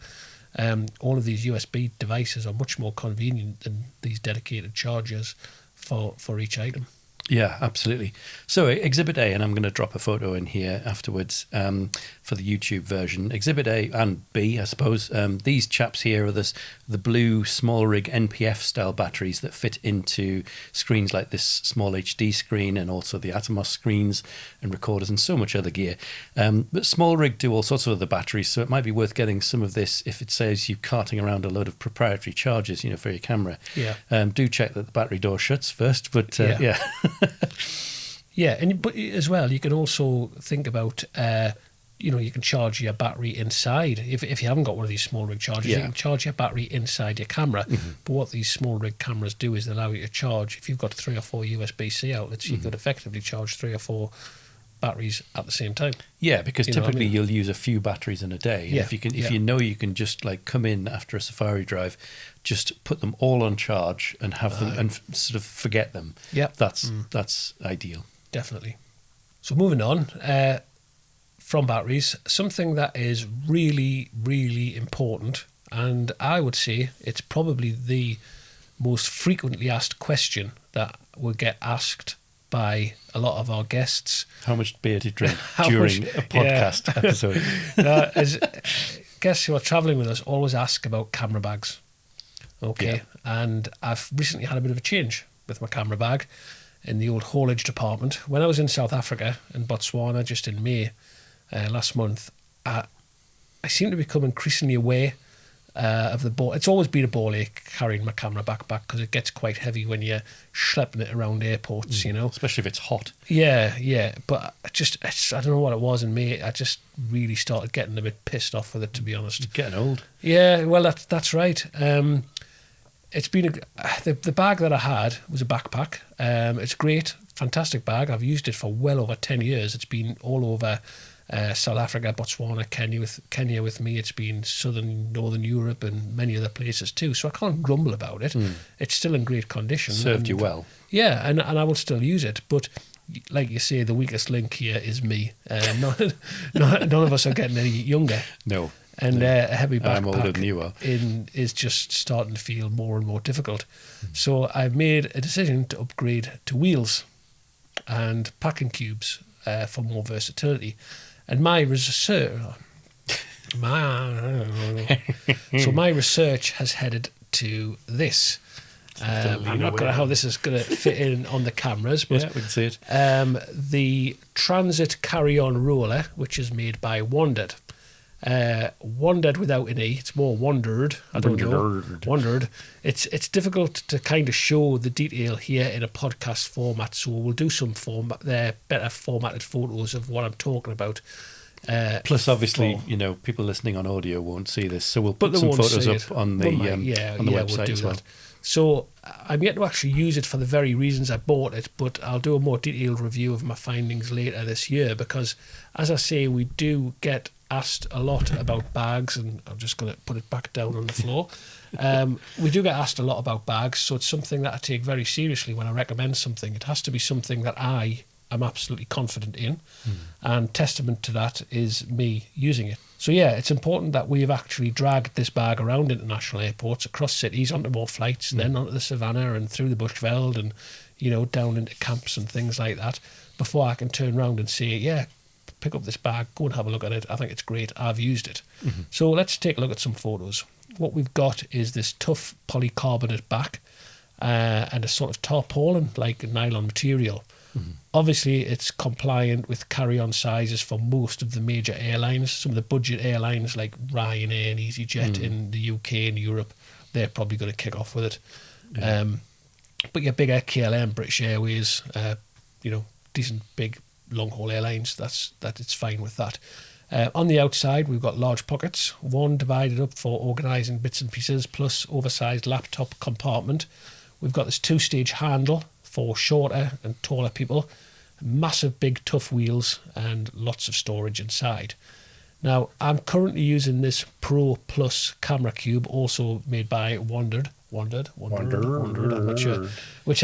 All of these USB devices are much more convenient than these dedicated chargers for each item. Yeah, absolutely. So Exhibit A, and I'm going to drop a photo in here afterwards for the YouTube version. Exhibit A and B, I suppose. These chaps here are the blue Smallrig NPF style batteries that fit into screens like this small HD screen and also the Atomos screens and recorders and so much other gear. But Smallrig do all sorts of other batteries, so it might be worth getting some of this if it says you carting around a load of proprietary chargers, for your camera. Do check that the battery door shuts first, but but as well, you can also think about, you can charge your battery inside. If you haven't got one of these Smallrig chargers, you can charge your battery inside your camera. But what these Smallrig cameras do is they allow you to charge. If you've got 3 or 4 USB-C outlets, you could effectively charge 3 or 4 batteries at the same time. Yeah, because typically you'll use a few batteries in a day. If you can just like come in after a safari drive, just put them all on charge and have them and sort of forget them. That's ideal. Definitely. So moving on from batteries, something that is really, really important, and I would say it's probably the most frequently asked question that will get asked by a lot of our guests. How much beer do you drink during a podcast episode? Guests who are travelling with us always ask about camera bags. And I've recently had a bit of a change with my camera bag in the old haulage department. When I was in South Africa and Botswana just in May last month, I seem to become increasingly aware of the ball. It's always been a ball ache carrying my camera backpack because it gets quite heavy when you're schlepping it around airports, Especially if it's hot. Yeah. But I don't know what it was in May. I just really started getting a bit pissed off with it, to be honest. You're getting old. Yeah, well, that's right. It's been the bag that I had was a backpack. It's great, fantastic bag. I've used it for well over 10 years. It's been all over South Africa, Botswana, Kenya with me. It's been northern Europe and many other places too. So I can't grumble about it. It's still in great condition. Served you well. Yeah, and I will still use it. But like you say, the weakest link here is me. None of us are getting any younger. No. And a heavy backpack I'm older than you are. is just starting to feel more and more difficult. So I've made a decision to upgrade to wheels and packing cubes for more versatility. And my research has headed to this. I'm not sure how this is going to fit in on the cameras, but we can see it. The Transit Carry-On Roller, which is made by Wandrd. Wandrd without an E, it's more Wandrd. I don't know. Wandrd. It's difficult to kind of show the detail here in a podcast format, so we'll do some better formatted photos of what I'm talking about Plus, obviously, people listening on audio won't see this, so we'll But put they some won't photos see up it. on the website we'll do as well. that. So I'm yet to actually use it for the very reasons I bought it, but I'll do a more detailed review of my findings later this year because, as I say, we do get asked a lot about bags, and I'm just going to put it back down on the floor. We do get asked a lot about bags, so it's something that I take very seriously when I recommend something. It has to be something that I am absolutely confident in, and testament to that is me using it. So yeah, it's important that we have actually dragged this bag around international airports, across cities, onto more flights, then onto the Savannah and through the Bushveld and, down into camps and things like that, before I can turn around and say, yeah, pick up this bag, go and have a look at it. I think it's great. I've used it. So let's take a look at some photos. What we've got is this tough polycarbonate back and a sort of tarpaulin, like nylon material. Obviously, it's compliant with carry-on sizes for most of the major airlines. Some of the budget airlines like Ryanair and EasyJet in the UK and Europe, they're probably going to kick off with it. Yeah. But your bigger KLM, British Airways, decent big long-haul airlines, that it's fine with that. On the outside, we've got large pockets, one divided up for organising bits and pieces, plus oversized laptop compartment. We've got this two-stage handle for shorter and taller people, massive big tough wheels and lots of storage inside. Now, I'm currently using this Pro Plus camera cube, also made by Wandrd, I'm not sure, which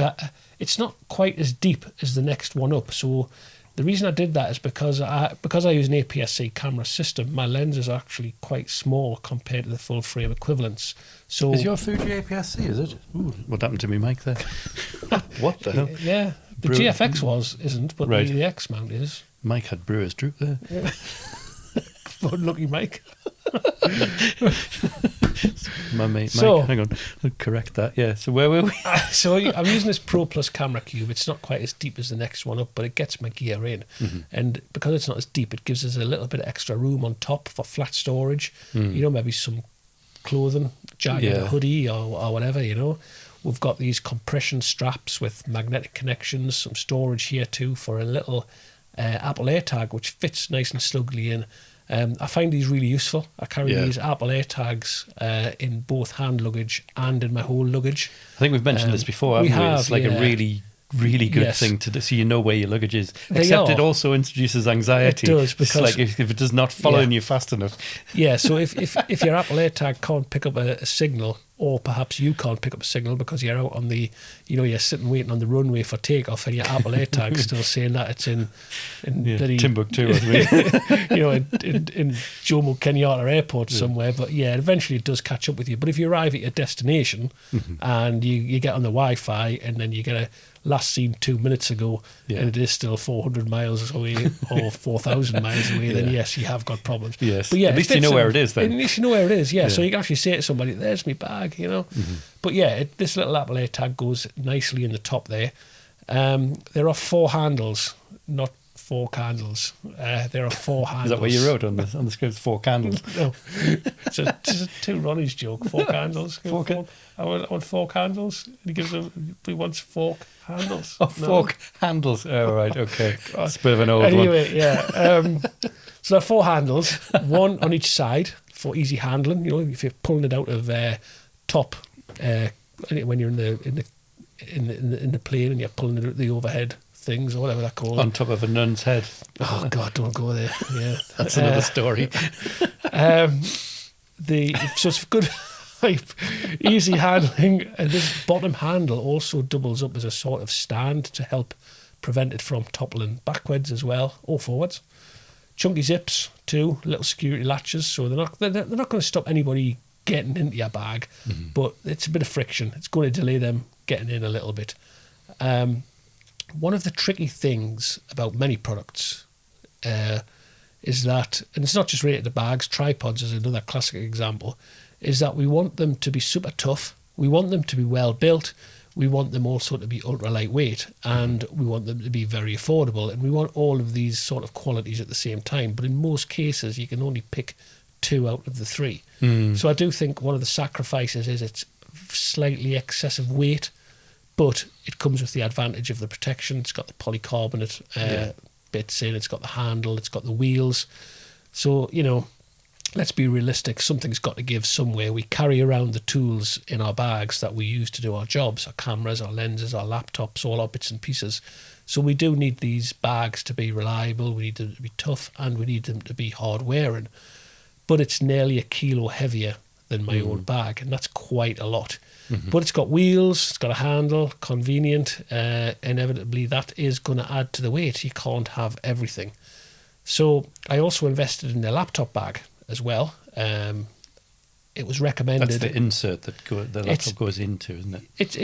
it's not quite as deep as the next one up. So the reason I did that is because I use an APS-C camera system, my lenses are actually quite small compared to the full frame equivalents. So is your Fuji APS-C, is it? Ooh, what happened to me mic there? What the hell? Yeah, the GFX isn't, but right. the X mount is. Mike had brewer's droop there. Yeah. Lucky Mike. My mate Mike, hang on, I'll correct that. Yeah, so where were we? So I'm using this Pro Plus camera cube. It's not quite as deep as the next one up, but it gets my gear in. And because it's not as deep, it gives us a little bit of extra room on top for flat storage. Maybe some clothing, jacket, a hoodie or whatever, We've got these compression straps with magnetic connections, some storage here too for a little Apple AirTag, which fits nice and snugly in. I find these really useful. I carry these Apple AirTags in both hand luggage and in my whole luggage. I think we've mentioned this before, haven't we? It's like a really, really good thing to do, so you know where your luggage is. Except it also introduces anxiety. It does, because it's like if it does not follow you fast enough. Yeah, so if your Apple AirTag can't pick up a signal, or perhaps you can't pick up a signal because you're out on the, you're sitting waiting on the runway for takeoff, and your Apple AirTag's still saying that it's in bloody Timbuktu, in Jomo Kenyatta Airport somewhere. But yeah, eventually it does catch up with you. But if you arrive at your destination and you get on the Wi-Fi and then you get a last seen 2 minutes ago and it is still 400 miles away or 4,000 miles away, then yes, you have got problems. Yes, but yeah, at least you know where it is then. At least you know where it is, so you can actually say to somebody, there's my bag, But yeah, this little Apple AirTag goes nicely in the top there. There are 4 handles, not 4 candles. There are 4 handles. Is that what you wrote on the script? 4 candles? No. It's a Two Ronnie's joke. 4 candles. I want 4 candles. He wants 4 handles. Oh, 4 handles. Oh, right, okay. It's a bit of an old one. Anyway, so there are 4 handles, 1 on each side for easy handling. If you're pulling it out of top, when you're in the plane and you're pulling it out the overhead things or whatever they're called. On top of a nun's head. Oh God, don't go there. Yeah, that's another story. So it's good, easy handling, and this bottom handle also doubles up as a sort of stand to help prevent it from toppling backwards as well or forwards. Chunky zips too, little security latches, so they're not going to stop anybody getting into your bag, but it's a bit of friction. It's going to delay them getting in a little bit. One of the tricky things about many products is that, and it's not just related to bags, tripods is another classic example, is that we want them to be super tough, we want them to be well built, we want them also to be ultra lightweight, and we want them to be very affordable, and we want all of these sort of qualities at the same time. But in most cases, you can only pick 2 out of the 3. So I do think one of the sacrifices is it's slightly excessive weight, but it comes with the advantage of the protection. It's got the polycarbonate bits in, it's got the handle, it's got the wheels. So, let's be realistic. Something's got to give somewhere. We carry around the tools in our bags that we use to do our jobs, our cameras, our lenses, our laptops, all our bits and pieces. So we do need these bags to be reliable, we need them to be tough, and we need them to be hard wearing. But it's nearly 1 kilo heavier than my old bag, and that's quite a lot. But it's got wheels, it's got a handle, convenient. Inevitably, that is going to add to the weight. You can't have everything. So I also invested in a laptop bag as well. It was recommended. That's the insert that the laptop goes into, isn't it?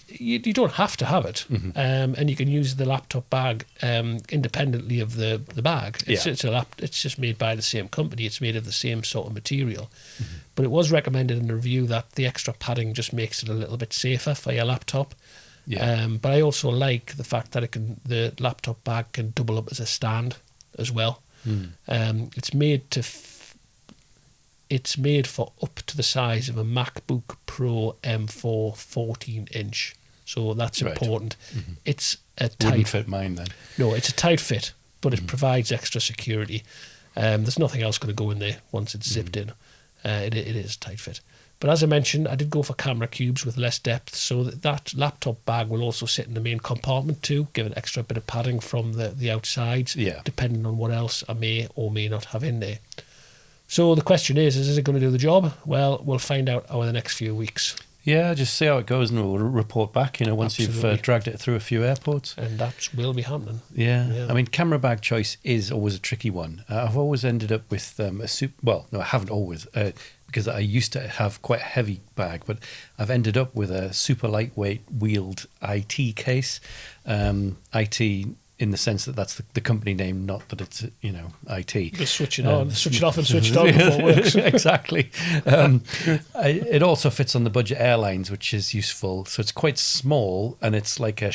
You don't have to have it, and you can use the laptop bag independently of the bag. It's just made by the same company. It's made of the same sort of material, but it was recommended in the review that the extra padding just makes it a little bit safer for your laptop. But I also like the fact that the laptop bag can double up as a stand as well. It's made to. It's made for up to the size of a MacBook Pro M4 14-inch. So that's important. It's a tight... Wouldn't fit mine then. No, it's a tight fit, but it provides extra security. There's nothing else going to go in there once it's zipped in. It is a tight fit. But as I mentioned, I did go for camera cubes with less depth, so that laptop bag will also sit in the main compartment too, give an extra bit of padding from the outsides, depending on what else I may or may not have in there. So the question is it going to do the job? Well, we'll find out over the next few weeks. Yeah, just see how it goes and we'll report back, once you've dragged it through a few airports. And that will be happening. Yeah. I mean, camera bag choice is always a tricky one. I've always ended up with I haven't always, because I used to have quite a heavy bag, but I've ended up with a super lightweight wheeled IT case. IT in the sense that that's the company name, not that it's, IT. Just switch it on, switch it off and switch it on before it works. Exactly. It also fits on the budget airlines, which is useful. So it's quite small and it's like a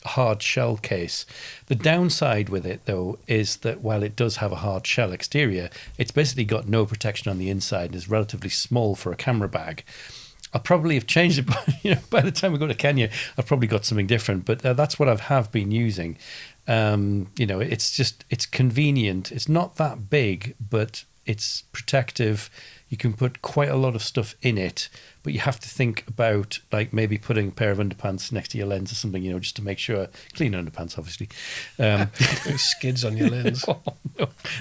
hard shell case. The downside with it, though, is that while it does have a hard shell exterior, it's basically got no protection on the inside and is relatively small for a camera bag. I'll probably have changed it by the time we go to Kenya. I've probably got something different, but that's what I have been using. It's convenient. It's not that big, but it's protective. You can put quite a lot of stuff in it, but you have to think about like maybe putting a pair of underpants next to your lens or something, just to make sure. Clean underpants, obviously. Skids on your lens. Oh,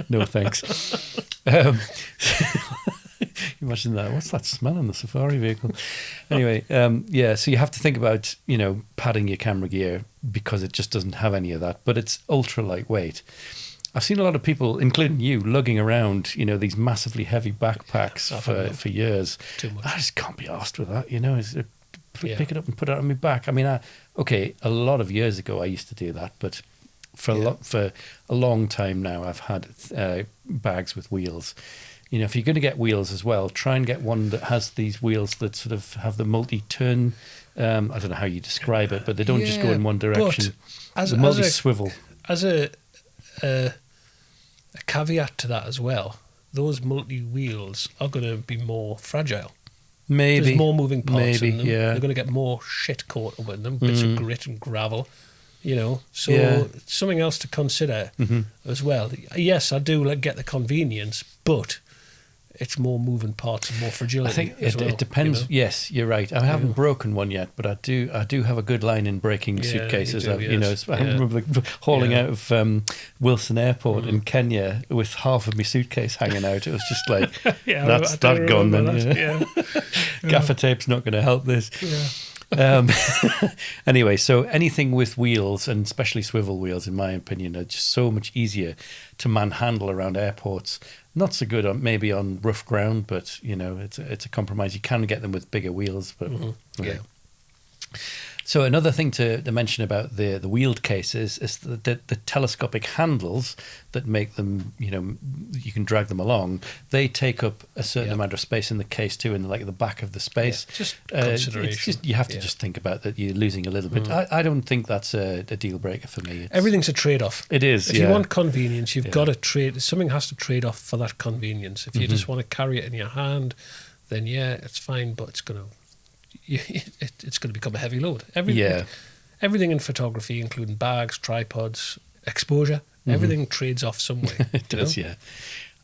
no thanks. Imagine that. What's that smell in the safari vehicle? Anyway, so you have to think about, padding your camera gear because it just doesn't have any of that, but it's ultra lightweight. I've seen a lot of people, including you, lugging around, these massively heavy backpacks for years. Too much. I just can't be arsed with that, pick it up and put it on my back. I mean, a lot of years ago I used to do that, but for a long time now I've had bags with wheels. If you're going to get wheels as well, try and get one that has these wheels that sort of have the multi-turn. I don't know how you describe it, but they don't just go in one direction. The multi-swivel. As a caveat to that as well, those multi-wheels are going to be more fragile. Maybe. There's more moving parts in them. Yeah. They're going to get more shit caught up in them, bits of grit and gravel. So it's something else to consider as well. Yes, I do get the convenience, but it's more moving parts and more fragility. I think it depends. Yes, you're right. I haven't broken one yet, but I do have a good line in breaking suitcases. I remember hauling out of Wilson Airport in Kenya with half of my suitcase hanging out. It was just like, that's that gone then. Gaffer tape's not going to help this. Anyway, so anything with wheels, and especially swivel wheels, in my opinion, are just so much easier to manhandle around airports. Not so good maybe on rough ground, but it's a compromise. You can get them with bigger wheels, but So another thing to mention about the wheeled cases is the telescopic handles that make them, you can drag them along. They take up a certain amount of space in the case too, in the back of the space. Just consideration. It's just, you have to just think about that. You're losing a little bit. I don't think that's a deal breaker for me. Everything's a trade-off. It is. If you want convenience, you've got to trade. Something has to trade off for that convenience. If you just want to carry it in your hand, then it's fine, but it's going to become a heavy load. Everything in photography, including bags, tripods, exposure Everything trades off somewhere. It does, yeah.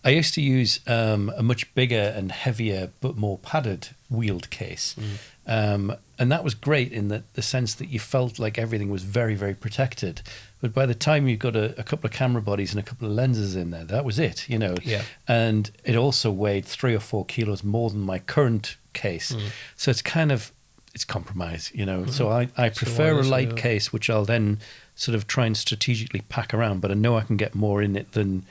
I used to use a much bigger and heavier but more padded wheeled case. And that was great in the sense that you felt like everything was very, very protected. But by the time you've got a couple of camera bodies and a couple of lenses in there, that was it, you know. Yeah. And it also weighed 3 or 4 kilos more than my current case. So it's kind of, it's compromise, you know. So I prefer a light case, which I'll then sort of try and strategically pack around. But I know I can get more in it than,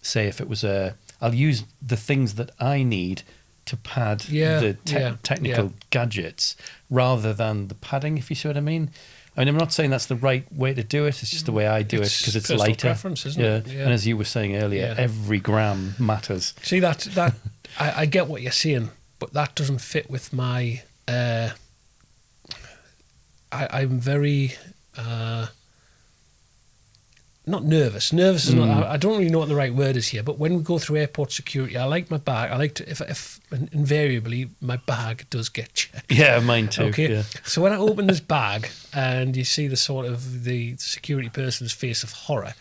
say, if it was I'll use the things that I need to pad the technical gadgets rather than the padding, if you see what I mean. I mean, I'm not saying that's the right way to do it. It's just the way I do it because it's lighter. Preference, isn't it? Yeah. And as you were saying earlier, every gram matters. See, that I get what you're saying, but that doesn't fit with my... I'm very... not nervous. Nervous is not. I don't really know what the right word is here. But when we go through airport security, I like my bag. I like to if invariably my bag does get checked. Yeah, mine too. Okay. Yeah. So when I open this bag and you see the sort of the security person's face of horror,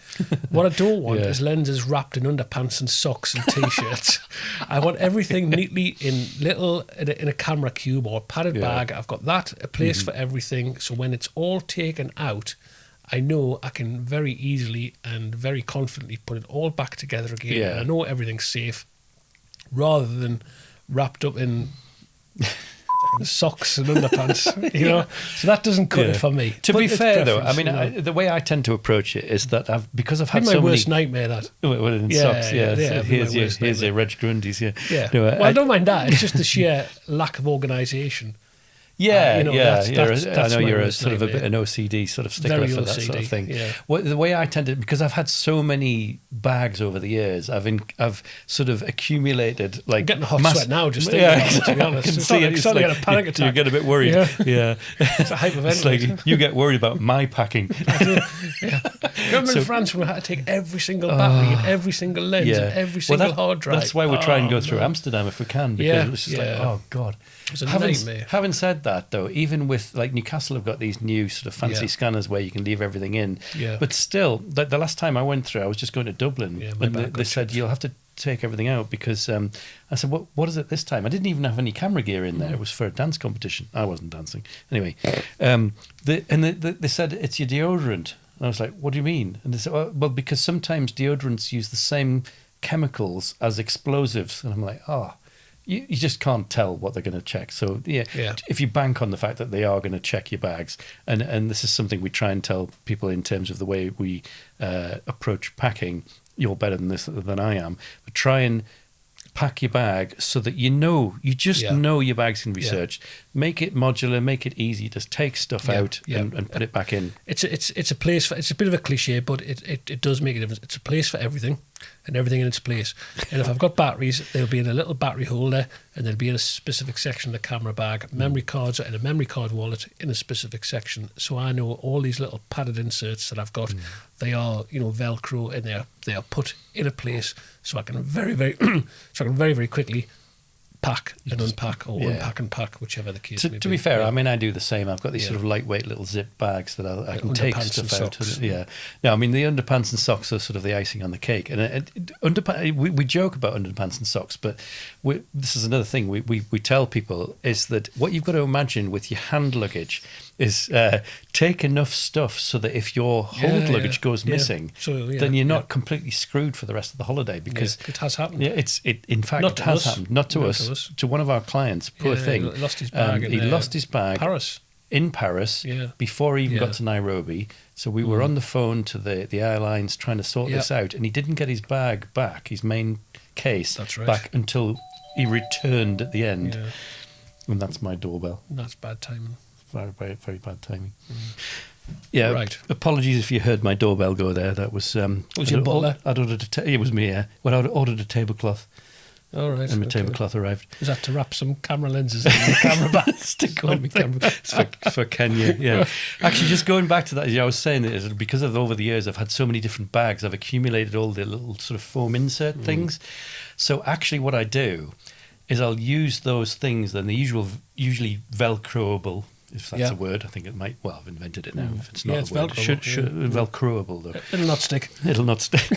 what I don't want is lenses wrapped in underpants and socks and t-shirts. I want everything neatly in a camera cube or a padded bag. I've got a place for everything. So when it's all taken out, I know I can very easily and very confidently put it all back together again. Yeah. And I know everything's safe, rather than wrapped up in socks and underpants, you know. So that doesn't cut it for me. To be fair, though, I mean, you know. the way I tend to approach it is that because I've had my so many... worst nightmare, that. Well, in socks, so here's your Reg Grundies, Yeah. No, well, I don't mind that. It's just the sheer lack of organisation. I know that's you're my a sort of a bit an OCD sort of stickler Very for that OCD, sort of thing. yeah. Well, the way I tend to, because I've had so many bags over the years, I've sort of accumulated like I'm getting a hot sweat now just thinking about it, to be honest. I can It's see not- it. it's starting to get a panic attack. You get a bit worried. Yeah. It's a hyperventilation. It's like you get worried about my packing. Remember in France when we had to take every single battery and every single lens and every single hard drive? That's why we try and go through Amsterdam if we can, because it's just like, oh God. It was a nightmare. Having said that, though, even with like Newcastle have got these new sort of fancy scanners where you can leave everything in. Yeah. But still, the last time I went through, I was just going to Dublin, and they said you'll have to take everything out because I said, what is it this time? I didn't even have any camera gear in there. It was for a dance competition. I wasn't dancing anyway. They said it's your deodorant. And I was like, what do you mean? And they said, well, because sometimes deodorants use the same chemicals as explosives. And I'm like, you just can't tell what they're going to check. So, if you bank on the fact that they are going to check your bags, and this is something we try and tell people in terms of the way we approach packing, you're better than I am, but try and pack your bag so that you know your bag's going to be searched. Make it modular, make it easy. Just take stuff out and put it back in. It's a place for. It's a bit of a cliche, but it does make a difference. It's a place for everything, and everything in its place. And if I've got batteries, they'll be in a little battery holder, and they'll be in a specific section of the camera bag. Memory cards are in a memory card wallet in a specific section. So I know all these little padded inserts that I've got. They are, Velcro, and they are put in a place, so I can very very quickly pack and unpack, or unpack and pack, whichever the case may be. To be fair, I mean, I do the same. I've got these sort of lightweight little zip bags that I can take stuff out. No, I mean, the underpants and socks are sort of the icing on the cake. And we joke about underpants and socks, but this is another thing we tell people is that what you've got to imagine with your hand luggage is take enough stuff so that if your hold luggage goes missing, then you're not completely screwed for the rest of the holiday, because it has happened. In fact, it has happened. Not to us. To one of our clients, poor thing. He lost his bag. He lost his bag in Paris before he even got to Nairobi. So we were on the phone to the airlines trying to sort this out, and he didn't get his bag back, his main case back, until he returned at the end. And that's my doorbell. That's bad timing. Very, very, very bad timing. Yeah, right. Apologies if you heard my doorbell go there. That was was your butler? I'd ordered it was me. When I ordered a tablecloth. All right. And my tablecloth arrived. Was that to wrap some camera lenses in the camera bags to go in the camera? It's for Kenya, yeah. Actually, just going back to that, I was saying that because of over the years, I've had so many different bags. I've accumulated all the little sort of foam insert things. So actually, what I do is I'll use those things, and they're usually Velcroable if that's a word. I think it might. Well, I've invented it now. If it's not it's a word, Velcroable though. It'll not stick. It'll not stick.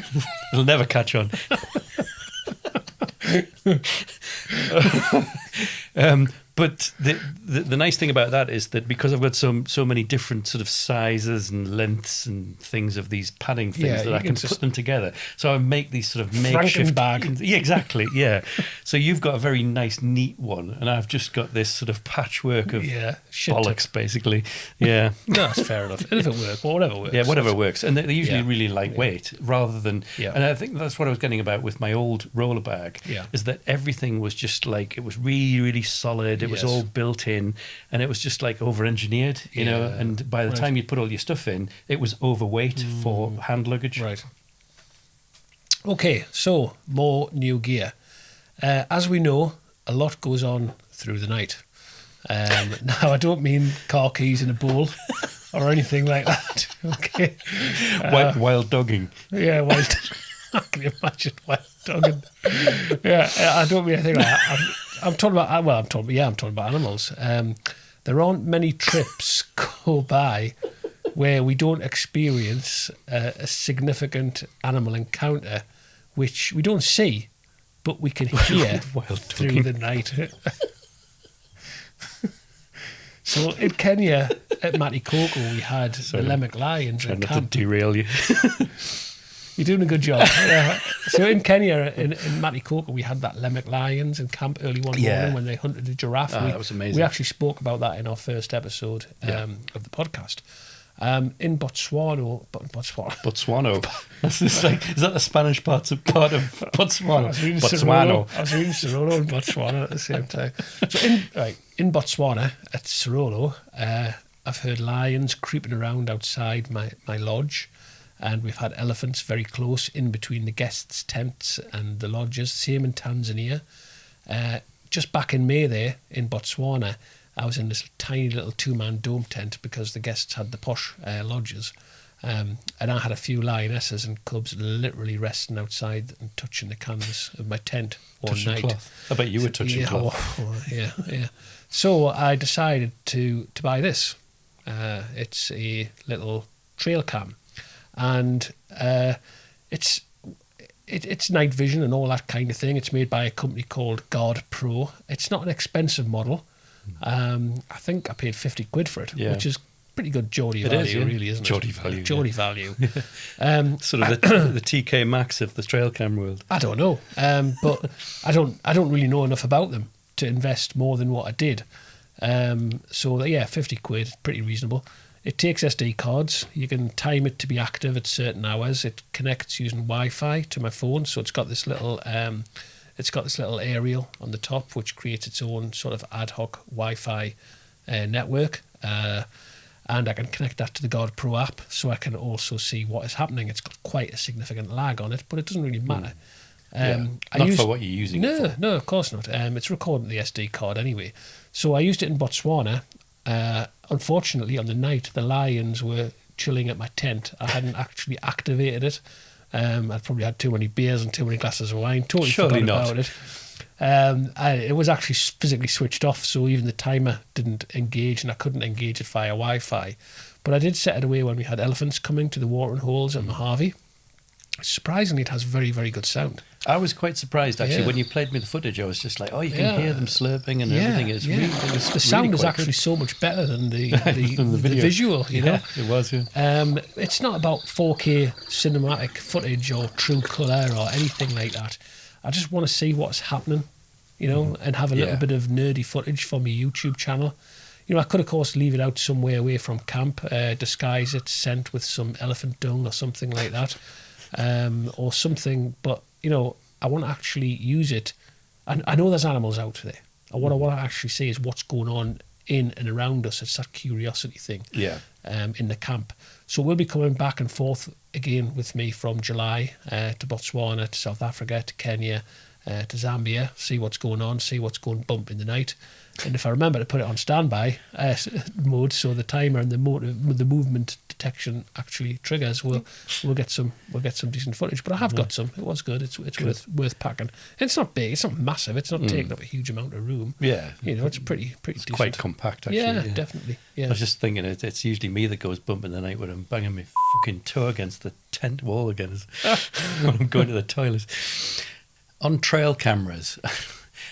It'll never catch on. But the nice thing about that is that because I've got so many different sort of sizes and lengths and things of these padding things that I can put them together. So I make these sort of makeshift bag. Yeah, exactly. Yeah. So you've got a very nice, neat one, and I've just got this sort of patchwork of bollocks, basically. Yeah. No, that's fair enough. And if it works, well, whatever works. Yeah, whatever works. And they're usually really lightweight rather than... Yeah. And I think that's what I was getting about with my old roller bag, is that everything was just like, it was really, really solid. It was all built in, and it was just like over-engineered, you know, and by the time you put all your stuff in, it was overweight for hand luggage. Right. Okay, so more new gear. As we know, a lot goes on through the night. Now, I don't mean car keys in a bowl or anything like that. Okay. Wild dogging. Yeah, wild. I can imagine wild dogging. Yeah, I don't mean anything like that. I'm talking about animals. There aren't many trips go by where we don't experience a significant animal encounter, which we don't see, but we can hear through the night. So in Kenya, at Matikoko, we had the Lemmic lions in camp. Not to derail you. You're doing a good job. Yeah. So in Kenya, in Matikoko, we had that Lemmic lions in camp early one morning when they hunted a giraffe. That was amazing. We actually spoke about that in our first episode of the podcast. In Botswana. That's just like, is that the Spanish part of Botswana? I was reading Cirolo and Botswana at the same time. So in Botswana, at Cirolo, I've heard lions creeping around outside my lodge. And we've had elephants very close in between the guests' tents and the lodges. Same in Tanzania. Just back in May there, in Botswana, I was in this tiny little two-man dome tent because the guests had the posh lodges. And I had a few lionesses and cubs literally resting outside and touching the canvas of my tent one night. Cloth. I bet you were touching cloth. Yeah. So I decided to buy this. It's a little Trailcam. And it's night vision and all that kind of thing. It's made by a company called Guard Pro. It's not an expensive model. I think I paid 50 quid for it, which is pretty good Geordie value, really, isn't it? Geordie value. Sort of the TK Maxx of the Trailcam world. I don't know, but I don't really know enough about them to invest more than what I did. So 50 quid, pretty reasonable. It takes SD cards. You can time it to be active at certain hours. It connects using Wi-Fi to my phone, so it's got this little aerial on the top, which creates its own sort of ad hoc Wi-Fi network. And I can connect that to the Guard Pro app, so I can also see what is happening. It's got quite a significant lag on it, but it doesn't really matter. Not for what you're using it for. No, of course not. It's recording the SD card anyway. So I used it in Botswana. Unfortunately, on the night, the lions were chilling at my tent. I hadn't actually activated it. I'd probably had too many beers and too many glasses of wine. Totally forgot about it. It was actually physically switched off, so even the timer didn't engage, and I couldn't engage it via Wi-Fi. But I did set it away when we had elephants coming to the watering holes at Mojave. Surprisingly, it has very, very good sound. I was quite surprised, actually. When you played me the footage, I was just like, you can hear them slurping and everything. The sound is actually so much better than the visual, you know? It was, It's not about 4K cinematic footage or true colour or anything like that. I just want to see what's happening, you know, and have a little bit of nerdy footage for my YouTube channel. You know, I could, of course, leave it out somewhere away from camp, disguise it, scent with some elephant dung or something like that. Or something, but you know, I want to actually use it. I know there's animals out there, and what I want to actually see is what's going on in and around us. It's that curiosity thing. In the camp. So we'll be coming back and forth again with me from July to Botswana, to South Africa, to Kenya, to Zambia, see what's going on, see what's going bump in the night. And if I remember to put it on standby mode, so the timer and the movement detection actually triggers, we'll get some decent footage. But I have got some. It was good. It's worth packing. It's not big. It's not massive. It's not taking up a huge amount of room. Yeah, it's pretty. It's decent. Quite compact, actually. Yeah, definitely. Yeah. I was just thinking, it's usually me that goes bump in the night when I'm banging my fucking toe against the tent wall again when I'm going to the toilet. On trail cameras,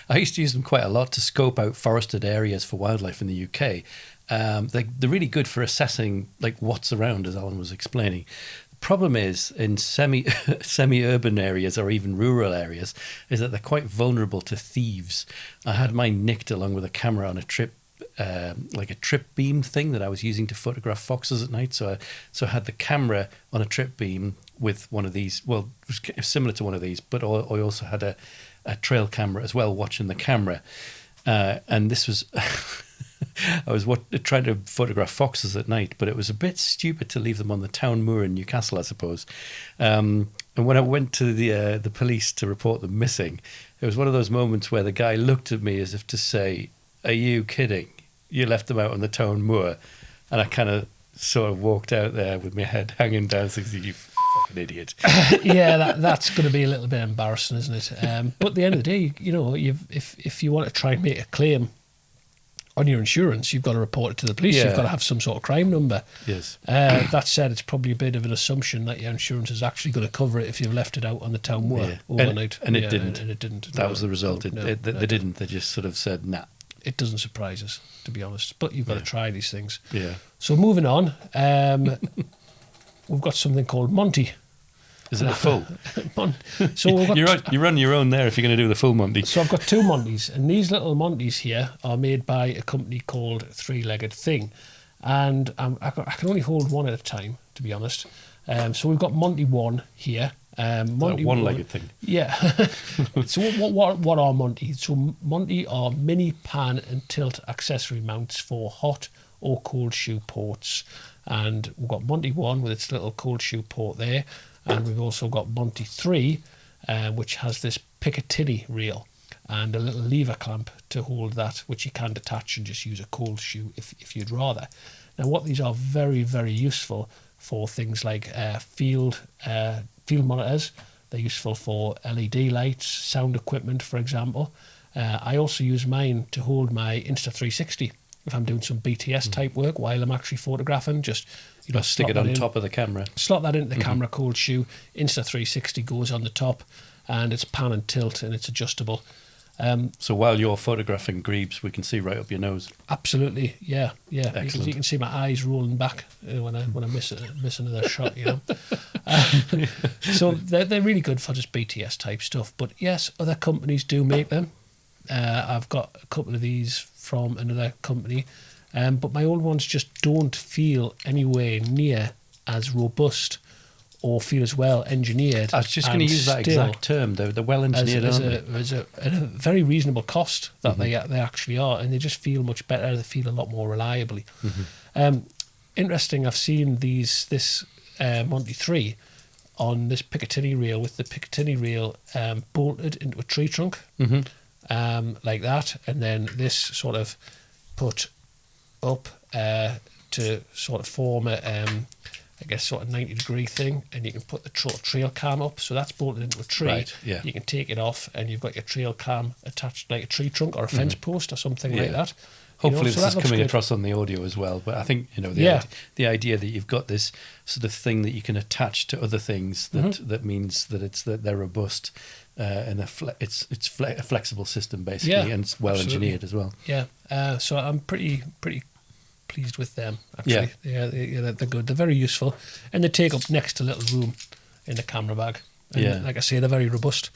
I used to use them quite a lot to scope out forested areas for wildlife in the UK. They're really good for assessing like what's around, as Alan was explaining. The problem is in semi-urban areas or even rural areas is that they're quite vulnerable to thieves. I had mine nicked along with a camera on a trip, like a trip beam thing that I was using to photograph foxes at night. So I had the camera on a trip beam with one of these. Well, it was similar to one of these, but I also had a trail camera as well, watching the camera. And this was, I was trying to photograph foxes at night, but it was a bit stupid to leave them on the town moor in Newcastle, I suppose. And when I went to the police to report them missing, it was one of those moments where the guy looked at me as if to say, "Are you kidding? You left them out on the town moor?" And I kind of sort of walked out there with my head hanging down, thinking, "You fucking idiot." Yeah, that's going to be a little bit embarrassing, isn't it? But at the end of the day, if you want to try and make a claim on your insurance, you've got to report it to the police. Yeah. You've got to have some sort of crime number. Yes. That said, it's probably a bit of an assumption that your insurance is actually going to cover it if you've left it out on the town moor overnight. And it didn't. And it didn't. That was the result. They didn't. didn't. They just sort of said, "Nah." It doesn't surprise us, to be honest. But you've got to try these things. Yeah. So moving on, we've got something called Monty. Is it a full? So we've got, you run your own there if you're going to do the full Monty. So I've got two Montys, and these little Montys here are made by a company called Three-Legged Thing, and I can only hold one at a time, to be honest. So we've got Monty 1 here. Monty one-legged thing. Yeah. So what are Monty? So Monty are mini pan and tilt accessory mounts for hot or cold shoe ports, and we've got Monty 1 with its little cold shoe port there. And we've also got Monty 3, which has this Picatinny reel and a little lever clamp to hold that, which you can detach and just use a cold shoe if you'd rather. Now, what these are very, very useful for things like field monitors. They're useful for LED lights, sound equipment, for example. I also use mine to hold my Insta360 if I'm doing some BTS type work while I'm actually photographing. Just stick it on top of the camera. Slot that into the camera, cold shoe. Insta360 goes on the top, and it's pan and tilt, and it's adjustable. So while you're photographing grebes, we can see right up your nose. Absolutely, yeah. Excellent. You can see my eyes rolling back when I miss another shot. So they're really good for just BTS type stuff. But yes, other companies do make them. I've got a couple of these from another company. But my old ones just don't feel anywhere near as robust or feel as well engineered. I was just going to use that exact term. They're well engineered, aren't they? At a very reasonable cost that they actually are, and they just feel much better. They feel a lot more reliably. Interesting. I've seen this Monty 3 on this Picatinny reel with the Picatinny reel bolted into a tree trunk like that, and then this sort of put up to sort of form a sort of 90-degree thing, and you can put the trail cam up, so that's bolted into a tree. Right, yeah. You can take it off, and you've got your trail cam attached like a tree trunk or a fence post or something like that. Hopefully this is coming across on the audio as well, but I think the idea that you've got this sort of thing that you can attach to other things that means that they're robust and it's a flexible system basically, and it's well engineered as well. Yeah, so I'm pretty pleased with them actually. Yeah, they're good. They're very useful, and they take up next to little room in the camera bag. And like I say, they're very robust.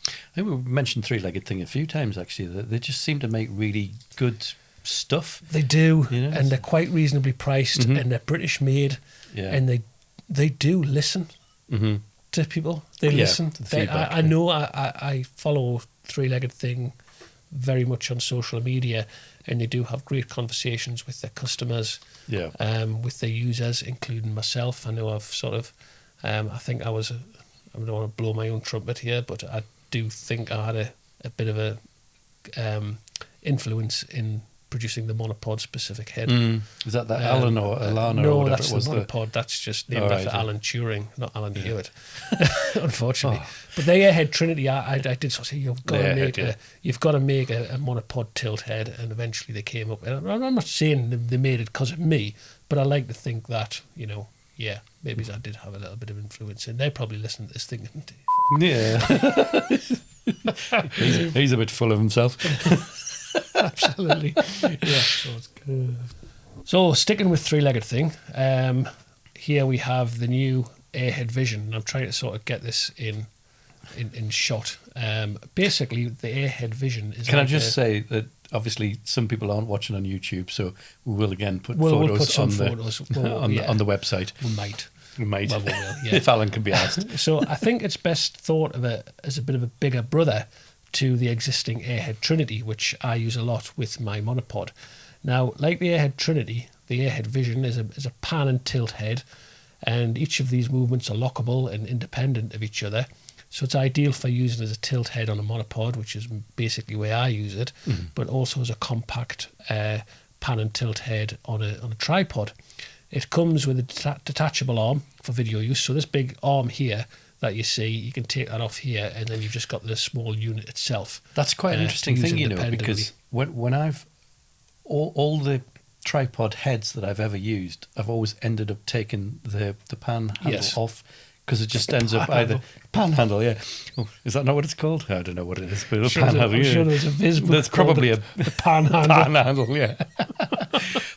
I think we mentioned Three-Legged Thing a few times actually. That they just seem to make really good stuff. They do, and they're quite reasonably priced, and they're British made, and they do listen to people. They listen. I know I follow Three-Legged Thing very much on social media, and they do have great conversations with their customers, with their users, including myself. I know I've sort of, I don't want to blow my own trumpet here, but I do think I had a bit of a influence in producing the monopod specific head. Is that Alan or Alana? No, or whatever that's it was the monopod. That's just named after Alan Turing, not Alan Hewitt, unfortunately. Oh. But the Airhed Trinity, I did sort of say you've got to make a monopod tilt head, and eventually they came up. And I'm not saying they made it because of me, but I like to think that maybe I did have a little bit of influence, and they probably listened to this thing. Yeah, he's a bit full of himself. Absolutely. Yeah. So it's good. So sticking with three-legged thing, here we have the new Airhed Vision, and I'm trying to sort of get this in shot. Basically, the Airhed Vision is. Can I just say that obviously some people aren't watching on YouTube, so we will again put we'll photos put some on photos on the website. We might. We might. Well, we will, yeah. If Alan can be asked. So I think it's best thought of it as a bit of a bigger brother to the existing Airhed Trinity, which I use a lot with my monopod. Now, like the Airhed Trinity, the Airhed Vision is a pan and tilt head, and each of these movements are lockable and independent of each other. So it's ideal for using as a tilt head on a monopod, which is basically where I use it, but also as a compact pan and tilt head on a tripod. It comes with a detachable arm for video use. So this big arm here that you see, you can take that off here, and then you've just got the small unit itself. That's quite an interesting thing, because when I've all the tripod heads that I've ever used, I've always ended up taking the pan handle off, because it just ends up either pan handle, yeah. Oh, is that not what it's called? I don't know what it is, but a pan handle. I'm sure there's a Viz book. There's probably a pan handle. Pan handle, yeah.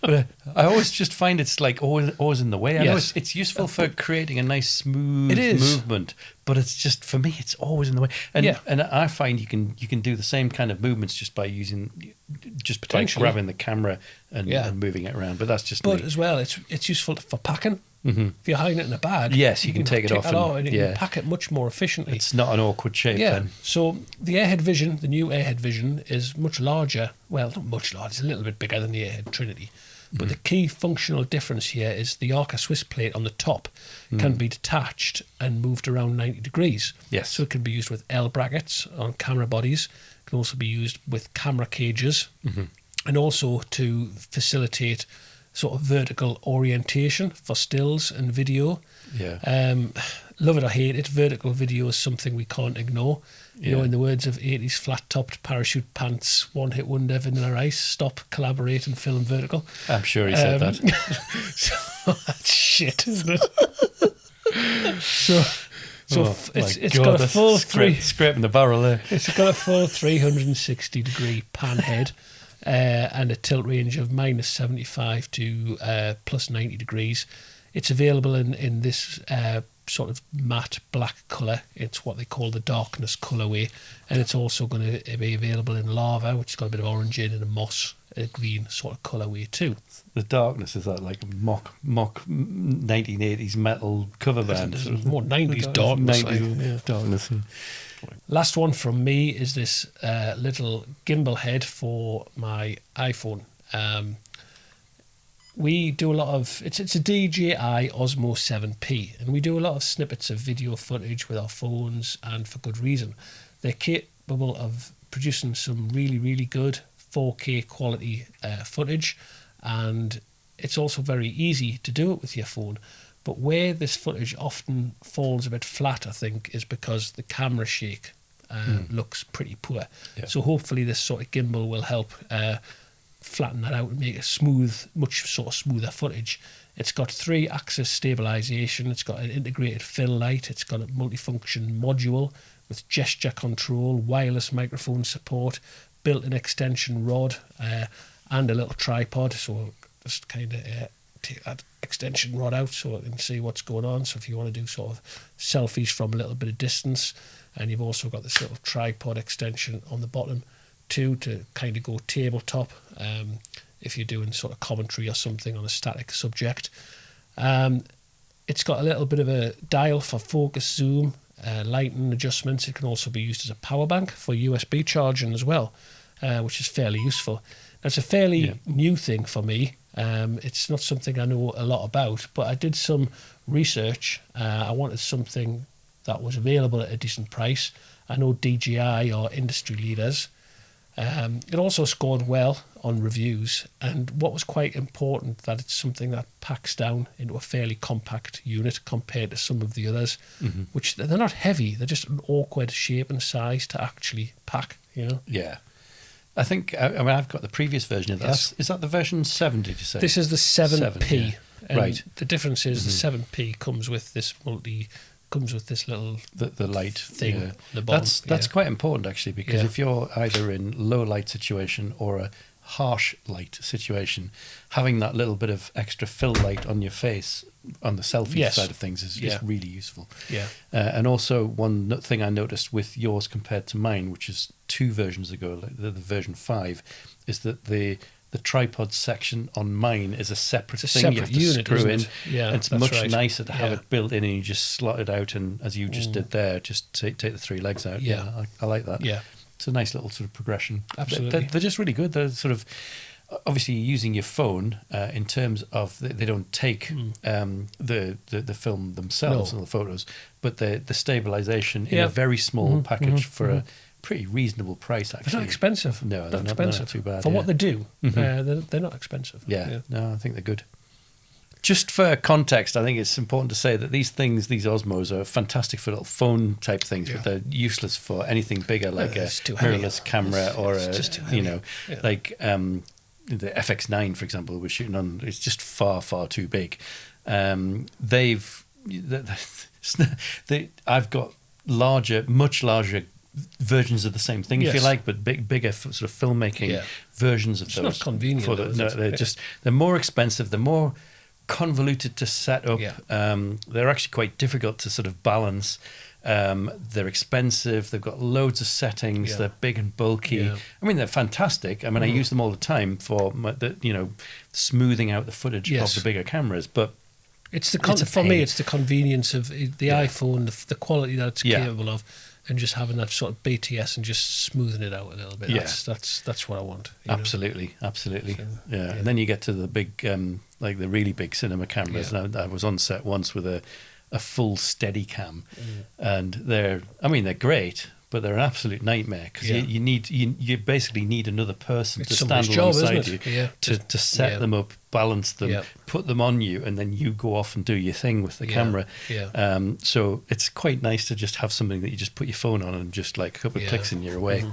But I always just find it's like always in the way. I know it's useful for creating a nice smooth movement, but it's just, for me, it's always in the way. And I find you can do the same kind of movements just by grabbing the camera and moving it around. But that's just me. As well, it's useful for packing. If you're hiding it in a bag, yes, you can take it off and you can pack it much more efficiently. It's not an awkward shape then. So the Airhed Vision, the new Airhed Vision, is much larger. Well, not much larger, it's a little bit bigger than the Airhed Trinity. But the key functional difference here is the Arca Swiss plate on the top can be detached and moved around 90 degrees. Yes. So it can be used with L brackets on camera bodies. It can also be used with camera cages, and also to facilitate sort of vertical orientation for stills and video. Yeah. Love it or hate it, vertical video is something we can't ignore. You know, in the words of 80s flat-topped parachute pants, one-hit wonder, Vanilla Ice, stop, collaborate and film vertical. I'm sure he said that. So that's shit, isn't it? It's got a full scraping the barrel there. It's got a full 360 degree pan head. And a tilt range of -75 to plus 90 degrees. It's available in this sort of matte black colour. It's what they call the darkness colourway, and it's also going to be available in lava, which has got a bit of orange in, and a moss, a green sort of colourway too. The darkness, is that like mock 1980s metal cover band? More 90s darkness. 90s darkness. Last one from me is this little gimbal head for my iPhone. We do a lot of, it's a DJI Osmo 7P, and we do a lot of snippets of video footage with our phones, and for good reason. They're capable of producing some really, really good 4K quality footage, and it's also very easy to do it with your phone. But where this footage often falls a bit flat, I think, is because the camera shake looks pretty poor. Yeah. So hopefully this sort of gimbal will help flatten that out and make it much sort of smoother footage. It's got 3-axis stabilization. It's got an integrated fill light. It's got a multifunction module with gesture control, wireless microphone support, built-in extension rod, and a little tripod. So just kind of take that extension rod out so I can see what's going on. So if you want to do sort of selfies from a little bit of distance, and you've also got this little tripod extension on the bottom too, to kind of go tabletop if you're doing sort of commentary or something on a static subject. It's got a little bit of a dial for focus, zoom, lighting adjustments. It can also be used as a power bank for USB charging as well, which is fairly useful. That's a fairly new thing for me. It's not something I know a lot about, but I did some research. I wanted something that was available at a decent price. I know DJI are industry leaders. It also scored well on reviews, and what was quite important, that it's something that packs down into a fairly compact unit compared to some of the others, which they're not heavy, they're just an awkward shape and size to actually pack, you know. Yeah. I think, I mean, I've got the previous version of that. Yes. Is that the version 7, did you say? This is the 7P. 7, yeah. And Right. the difference is the 7P comes with this little the light thing. yeah. The bottom, That's quite important, actually, because Yeah. if you're either in low light situation or a harsh light situation, having that little bit of extra fill light on your face on the selfie Yes. side of things is really useful. Yeah. And also one thing I noticed with yours compared to mine, which is 2 versions ago, like the version 5, is that the tripod section on mine is a separate It's a thing you separate have to unit, screw isn't in. it? Yeah, And it's that's much right. nicer to have Yeah. it built in, and you just slot it out, and as you just did there, just take the 3 legs out. Yeah. I like that. Yeah. It's a nice little sort of progression. Absolutely. They're just really good. They're sort of, obviously using your phone in terms of, they don't take the film themselves No. or the photos, but the stabilization in Yeah. a very small package for a pretty reasonable price, actually. They're not expensive. No, they're not expensive. too bad. For yeah. what they do, they're not expensive. Yeah, no, I think they're good. Just for context, I think it's important to say that these Osmos are fantastic for little phone type things, but they're useless for anything bigger, like a it's too heavy. mirrorless camera or It's just too heavy. like the FX9, for example, we're shooting on. It's just far, far too big. I've got much larger versions of the same thing, if you Yes. like, but bigger sort of filmmaking versions of It's those. not convenient, though, is it? They're more expensive. They're more convoluted to set up. Yeah. They're actually quite difficult to sort of balance. They're expensive. They've got loads of settings. Yeah. They're big and bulky. Yeah. I mean, they're fantastic. I mean, I use them all the time for smoothing out the footage Yes. of the bigger cameras. But It's the It's a for me, pain. it's the convenience of the iPhone, the quality that it's Yeah. capable of, and just having that sort of BTS and just smoothing it out a little bit. Yeah. That's what I want. you know? absolutely. So, Yeah. And then you get to the big, like the really big cinema cameras. Yeah. And I was on set once with a full Steadicam, and they're great, but they're an absolute nightmare because Yeah. you basically need another person It's to somebody's stand job, alongside isn't you it? Yeah. to set Yeah. them up, balance them, Yeah. put them on you, and then you go off and do your thing with the Yeah. camera. Yeah. So it's quite nice to just have something that you just put your phone on and just like a couple of Yeah. clicks and you're away.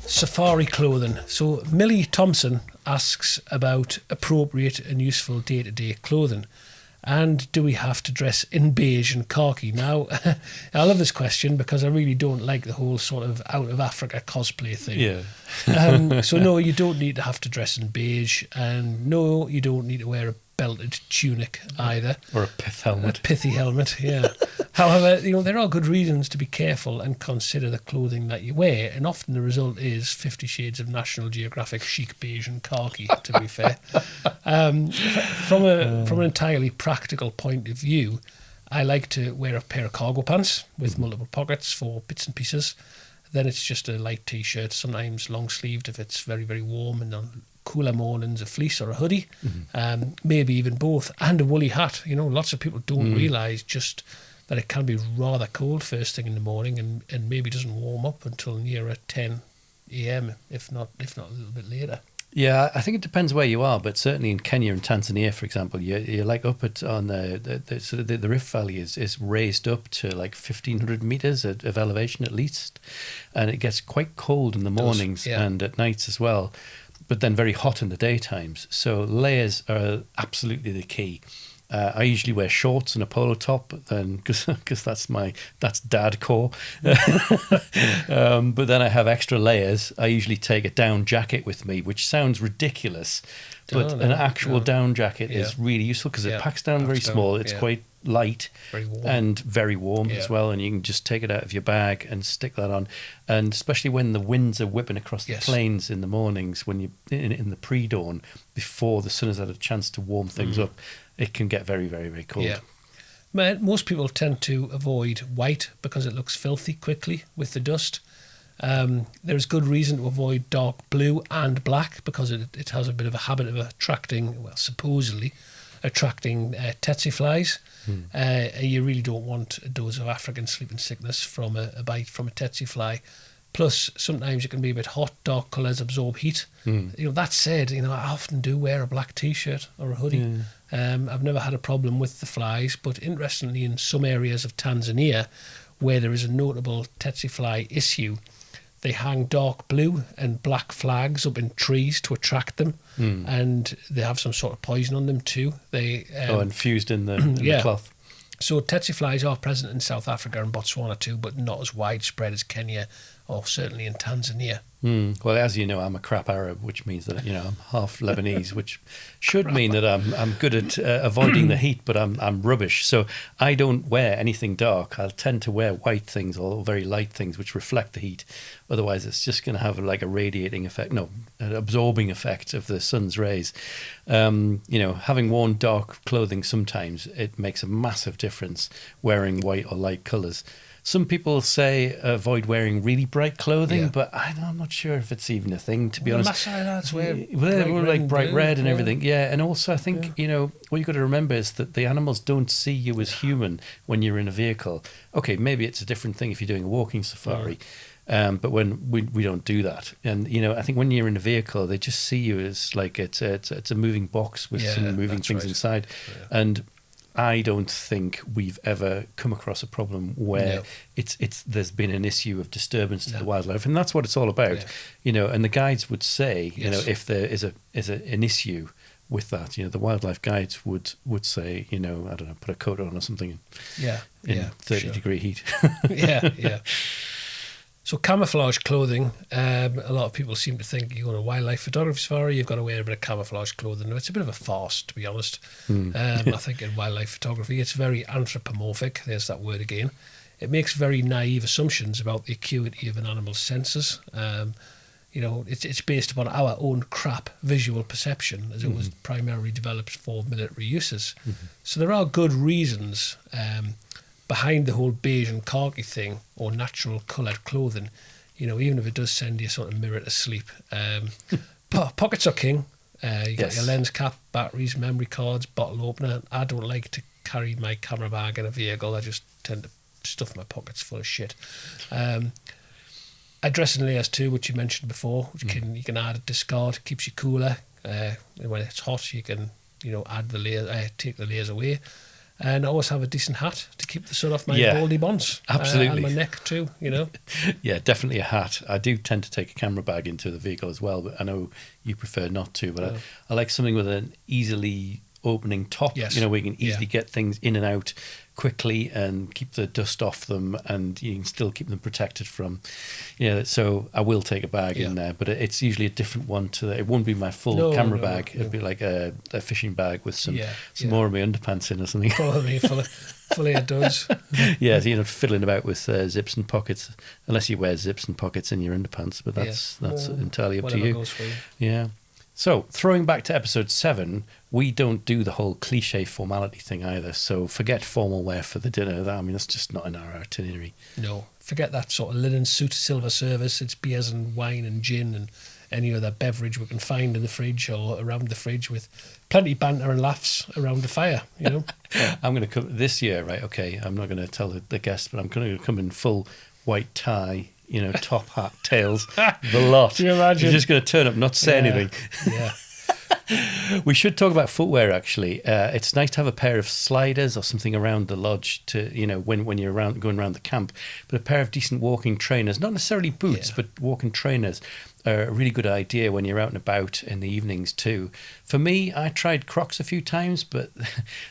Safari clothing. So Millie Thompson asks about appropriate and useful day-to-day clothing. And do we have to dress in beige and khaki? Now, I love this question because I really don't like the whole sort of out of Africa cosplay thing. Yeah. So no, you don't need to have to dress in beige, and no, you don't need to wear a belted tunic either. Or a pith helmet. A pithy helmet, yeah. However, there are good reasons to be careful and consider the clothing that you wear, and often the result is 50 Shades of National Geographic chic beige and khaki, to be fair. From an entirely practical point of view, I like to wear a pair of cargo pants with multiple pockets for bits and pieces. Then it's just a light T-shirt, sometimes long-sleeved if it's very, very warm, and on cooler mornings a fleece or a hoodie, maybe even both, and a woolly hat. Lots of people don't realise just that it can be rather cold first thing in the morning, and maybe doesn't warm up until nearer 10 a.m. if not a little bit later. Yeah, I think it depends where you are, but certainly in Kenya and Tanzania, for example, you're like up on the Rift Valley is raised up to like 1,500 meters of elevation at least, and it gets quite cold in the mornings and at nights as well, but then very hot in the daytimes. So layers are absolutely the key. I usually wear shorts and a polo top, because that's dad core. But then I have extra layers. I usually take a down jacket with me, which sounds ridiculous, but an actual down jacket is really useful because it packs down very small. It's quite light, very warm. and very warm as well, and you can just take it out of your bag and stick that on. And especially when the winds are whipping across the plains in the mornings, when you're in the pre-dawn, before the sun has had a chance to warm things up, it can get very, very, very cold. Yeah. Most people tend to avoid white because it looks filthy quickly with the dust. There's good reason to avoid dark blue and black because it has a bit of a habit of attracting, well, supposedly attracting tsetse flies. You really don't want a dose of African sleeping sickness from a bite from a tsetse fly. Plus, sometimes it can be a bit hot. Dark colours absorb heat. That said, I often do wear a black T-shirt or a hoodie. I've never had a problem with the flies, but interestingly, in some areas of Tanzania, where there is a notable tsetse fly issue, they hang dark blue and black flags up in trees to attract them, and they have some sort of poison on them too. They infused in the cloth. So tsetse flies are present in South Africa and Botswana too, but not as widespread as Kenya or certainly in Tanzania. Well, as you know, I'm a crap Arab, which means that I'm half Lebanese, which should mean that I'm good at avoiding the heat, but I'm rubbish. So I don't wear anything dark. I'll tend to wear white things or very light things which reflect the heat. Otherwise, it's just going to have like a radiating effect, an absorbing effect of the sun's rays. Having worn dark clothing sometimes, it makes a massive difference wearing white or light colours. Some people say avoid wearing really bright clothing, but I'm not sure if it's even a thing, to be honest. Maasai lads wear bright red and everything. Yeah, and also I think, what you've got to remember is that the animals don't see you as human when you're in a vehicle. Okay, maybe it's a different thing if you're doing a walking safari. But when we don't do that, and I think when you're in a vehicle, they just see you as like it's a moving box with some moving things inside, and I don't think we've ever come across a problem where there's been an issue of disturbance to the wildlife, and that's what it's all about. And the guides would say, if there is an issue with that, the wildlife guides would say, I don't know, put a coat on or something. In 30-degree heat. So camouflage clothing, a lot of people seem to think you go on a wildlife photography safari, you've got to wear a bit of camouflage clothing. No, it's a bit of a farce, to be honest. I think in wildlife photography, it's very anthropomorphic. There's that word again. It makes very naive assumptions about the acuity of an animal's senses. It's based upon our own crap visual perception, as it was primarily developed for military uses. So there are good reasons behind the whole beige and khaki thing or natural coloured clothing, even if it does send you sort of mirror to sleep. Pockets are king. You got your lens cap, batteries, memory cards, bottle opener. I don't like to carry my camera bag in a vehicle. I just tend to stuff my pockets full of shit. I dress in layers too, which you mentioned before, which you can add a discard, keeps you cooler. When it's hot, you can add the layer, take the layers away. And I always have a decent hat to keep the sun off my baldy bonds. Absolutely. And my neck too, Yeah, definitely a hat. I do tend to take a camera bag into the vehicle as well, but I know you prefer not to. But I like something with an easily opening top, where you can easily get things in and out quickly and keep the dust off them, and you can still keep them protected from, so I will take a bag in there, but it's usually a different one it won't be my full camera bag. It'd be like a fishing bag with some more of my underpants in or something. Probably fully it does. So you're not fiddling about with zips and pockets, unless you wear zips and pockets in your underpants, but that's entirely up to you. Goes for you. Yeah. So, throwing back to episode 7, we don't do the whole cliche formality thing either. So, forget formal wear for the dinner. That's just not in our itinerary. No, forget that sort of linen suit, silver service. It's beers and wine and gin and any other beverage we can find in the fridge or around the fridge, with plenty banter and laughs around the fire, I'm going to come this year, right? Okay, I'm not going to tell the guests, but I'm going to come in full white tie, top hat, tails, the lot. Can you imagine? You're just going to turn up, not say anything. Yeah. We should talk about footwear, actually. It's nice to have a pair of sliders or something around the lodge to, when you're going around the camp. But a pair of decent walking trainers, not necessarily boots, but walking trainers, are a really good idea when you're out and about in the evenings too. For me, I tried Crocs a few times, but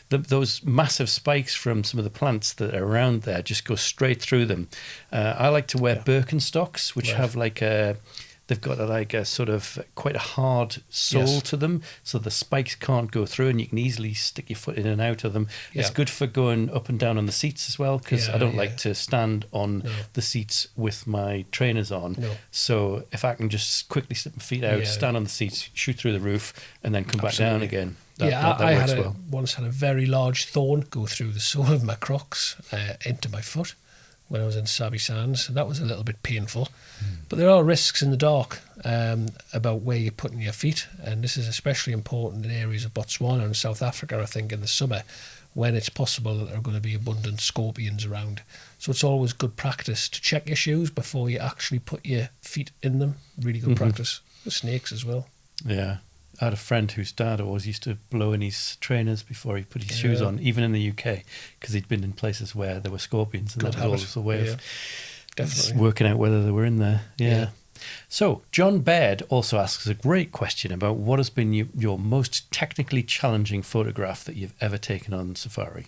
those massive spikes from some of the plants that are around there just go straight through them. I like to wear Birkenstocks, which have they've got a sort of quite a hard sole to them, so the spikes can't go through, and you can easily stick your foot in and out of them. It's good for going up and down on the seats as well, because I don't like to stand on the seats with my trainers on. So if I can just quickly slip my feet out, stand on the seats, shoot through the roof, and then come back down again. That works once had a very large thorn go through the sole of my Crocs into my foot, when I was in Sabi Sands. That was a little bit painful. But there are risks in the dark about where you're putting your feet, and this is especially important in areas of Botswana and South Africa, I think, in the summer, when it's possible that there are going to be abundant scorpions around. So it's always good practice to check your shoes before you actually put your feet in them. Really good practice. The snakes as well. Yeah. I had a friend whose dad always used to blow in his trainers before he put his shoes on, even in the UK, because he'd been in places where there were scorpions, and that was always a way of working out whether they were in there. Yeah. So, John Baird also asks a great question about what has been your most technically challenging photograph that you've ever taken on safari.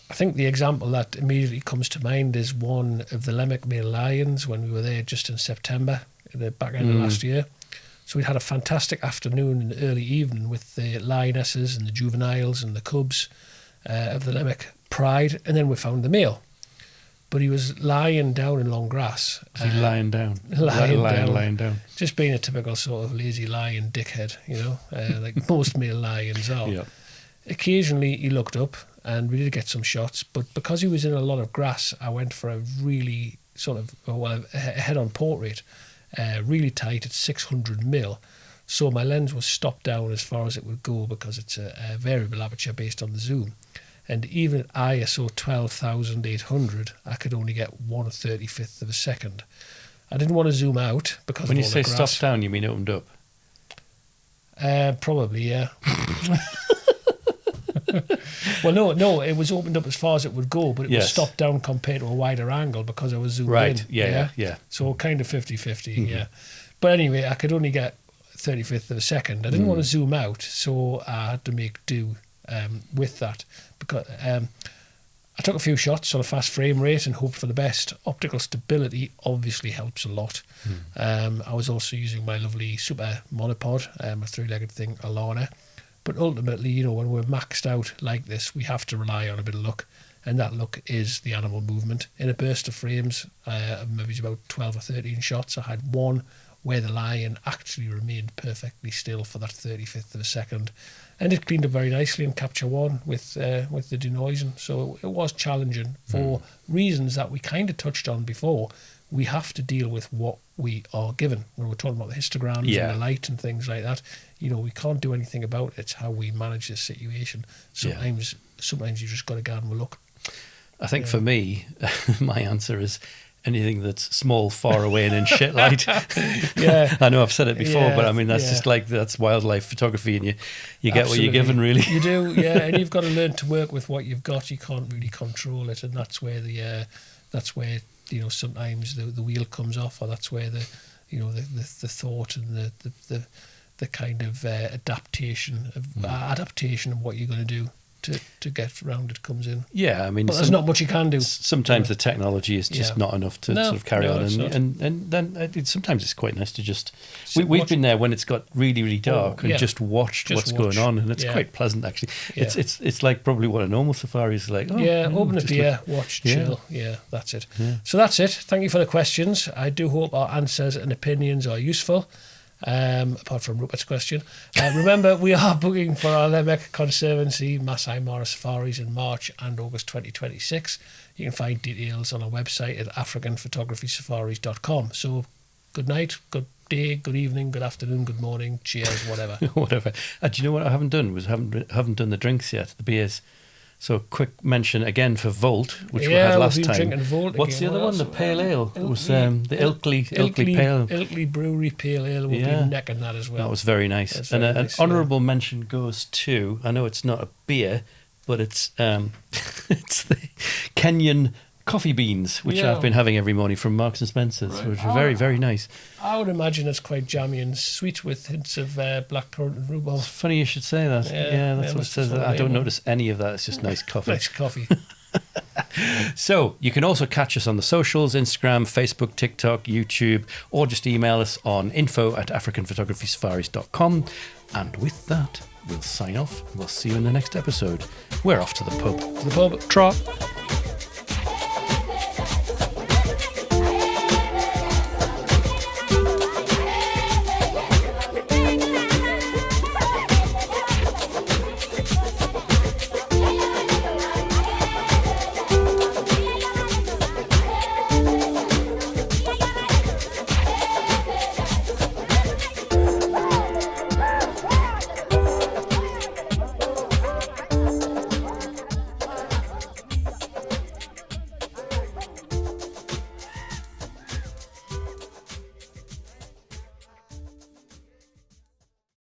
I think the example that immediately comes to mind is one of the Lemmick male lions when we were there just in September, at the back end of last year. So we'd had a fantastic afternoon and early evening with the lionesses and the juveniles and the cubs of the Lemmick pride, and then we found the male. But he was lying down in long grass. Was he lying down? Lying down. Just being a typical sort of lazy lion dickhead, like most male lions are. Yeah. Occasionally he looked up and we did get some shots, but because he was in a lot of grass, I went for a really sort of, a head-on portrait, really tight at 600mm. So my lens was stopped down as far as it would go because it's a variable aperture based on the zoom. And even at ISO 12,800, I could only get 1/35 of a second. I didn't want to zoom out because when of you all say the grass. stopped down, you mean opened up? Probably, yeah. Well, no, it was opened up as far as it would go, but it was stopped down compared to a wider angle because I was zoomed in. Right, yeah. So kind of 50-50, yeah. But anyway, I could only get 35th of a second. I didn't want to zoom out, so I had to make do with that. Because I took a few shots on a fast frame rate and hoped for the best. Optical stability obviously helps a lot. I was also using my lovely super monopod, a three-legged thing, Alana. But ultimately, when we're maxed out like this, we have to rely on a bit of luck. And that luck is the animal movement. In a burst of frames, maybe about 12 or 13 shots, I had one where the lion actually remained perfectly still for that 35th of a second. And it cleaned up very nicely in capture one with the denoising. So it was challenging for reasons that we kind of touched on before. We have to deal with what we are given. When we're talking about the histograms and the light and things like that, we can't do anything about it. It's how we manage this situation. Sometimes you just got to go and look. I think for me, my answer is anything that's small, far away, and in shit light. I know I've said it before, but I mean that's just like that's wildlife photography, and you get what you're given, really. You do, and you've got to learn to work with what you've got. You can't really control it, and that's where sometimes the wheel comes off, or that's where the thought and the kind of adaptation of what you're going to do to get around it comes in. Yeah, I mean, but there's not much you can do. Sometimes the technology is just not enough to sort of carry on, and then sometimes it's quite nice to just. We've been there when it's got really, really dark and just watched what's going on, and it's quite pleasant actually. Yeah. It's like probably what a normal safari is like. Open a beer, watch, chill. Yeah, that's it. Yeah. So that's it. Thank you for the questions. I do hope our answers and opinions are useful. Apart from Rupert's question. Remember, we are booking for our Lemmick Conservancy Masai Mara Safaris in March and August 2026. You can find details on our website at africanphotographysafaris.com. So, good night, good day, good evening, good afternoon, good morning, cheers, whatever. Whatever. Do you know what I haven't done? Haven't done the drinks yet, the beers. So quick mention again for Volt, which we had last time. What's the other one? The Pale Ale. It was the Ilkley Pale. Ilkley Brewery Pale Ale. We'll be necking that as well. That was very nice. And an honourable mention goes to, I know it's not a beer, but it's it's the Kenyan coffee beans, which I've been having every morning from Marks and Spencer's, which are very, very nice. I would imagine it's quite jammy and sweet with hints of blackcurrant and rhubarb. It's funny you should say that. Yeah, that's what it says. I don't notice any of that. It's just nice coffee. Nice coffee. So you can also catch us on the socials, Instagram, Facebook, TikTok, YouTube, or just email us on info@africanphotographysafaris.com. And with that, we'll sign off. We'll see you in the next episode. We're off to the pub. To the pub. Trot.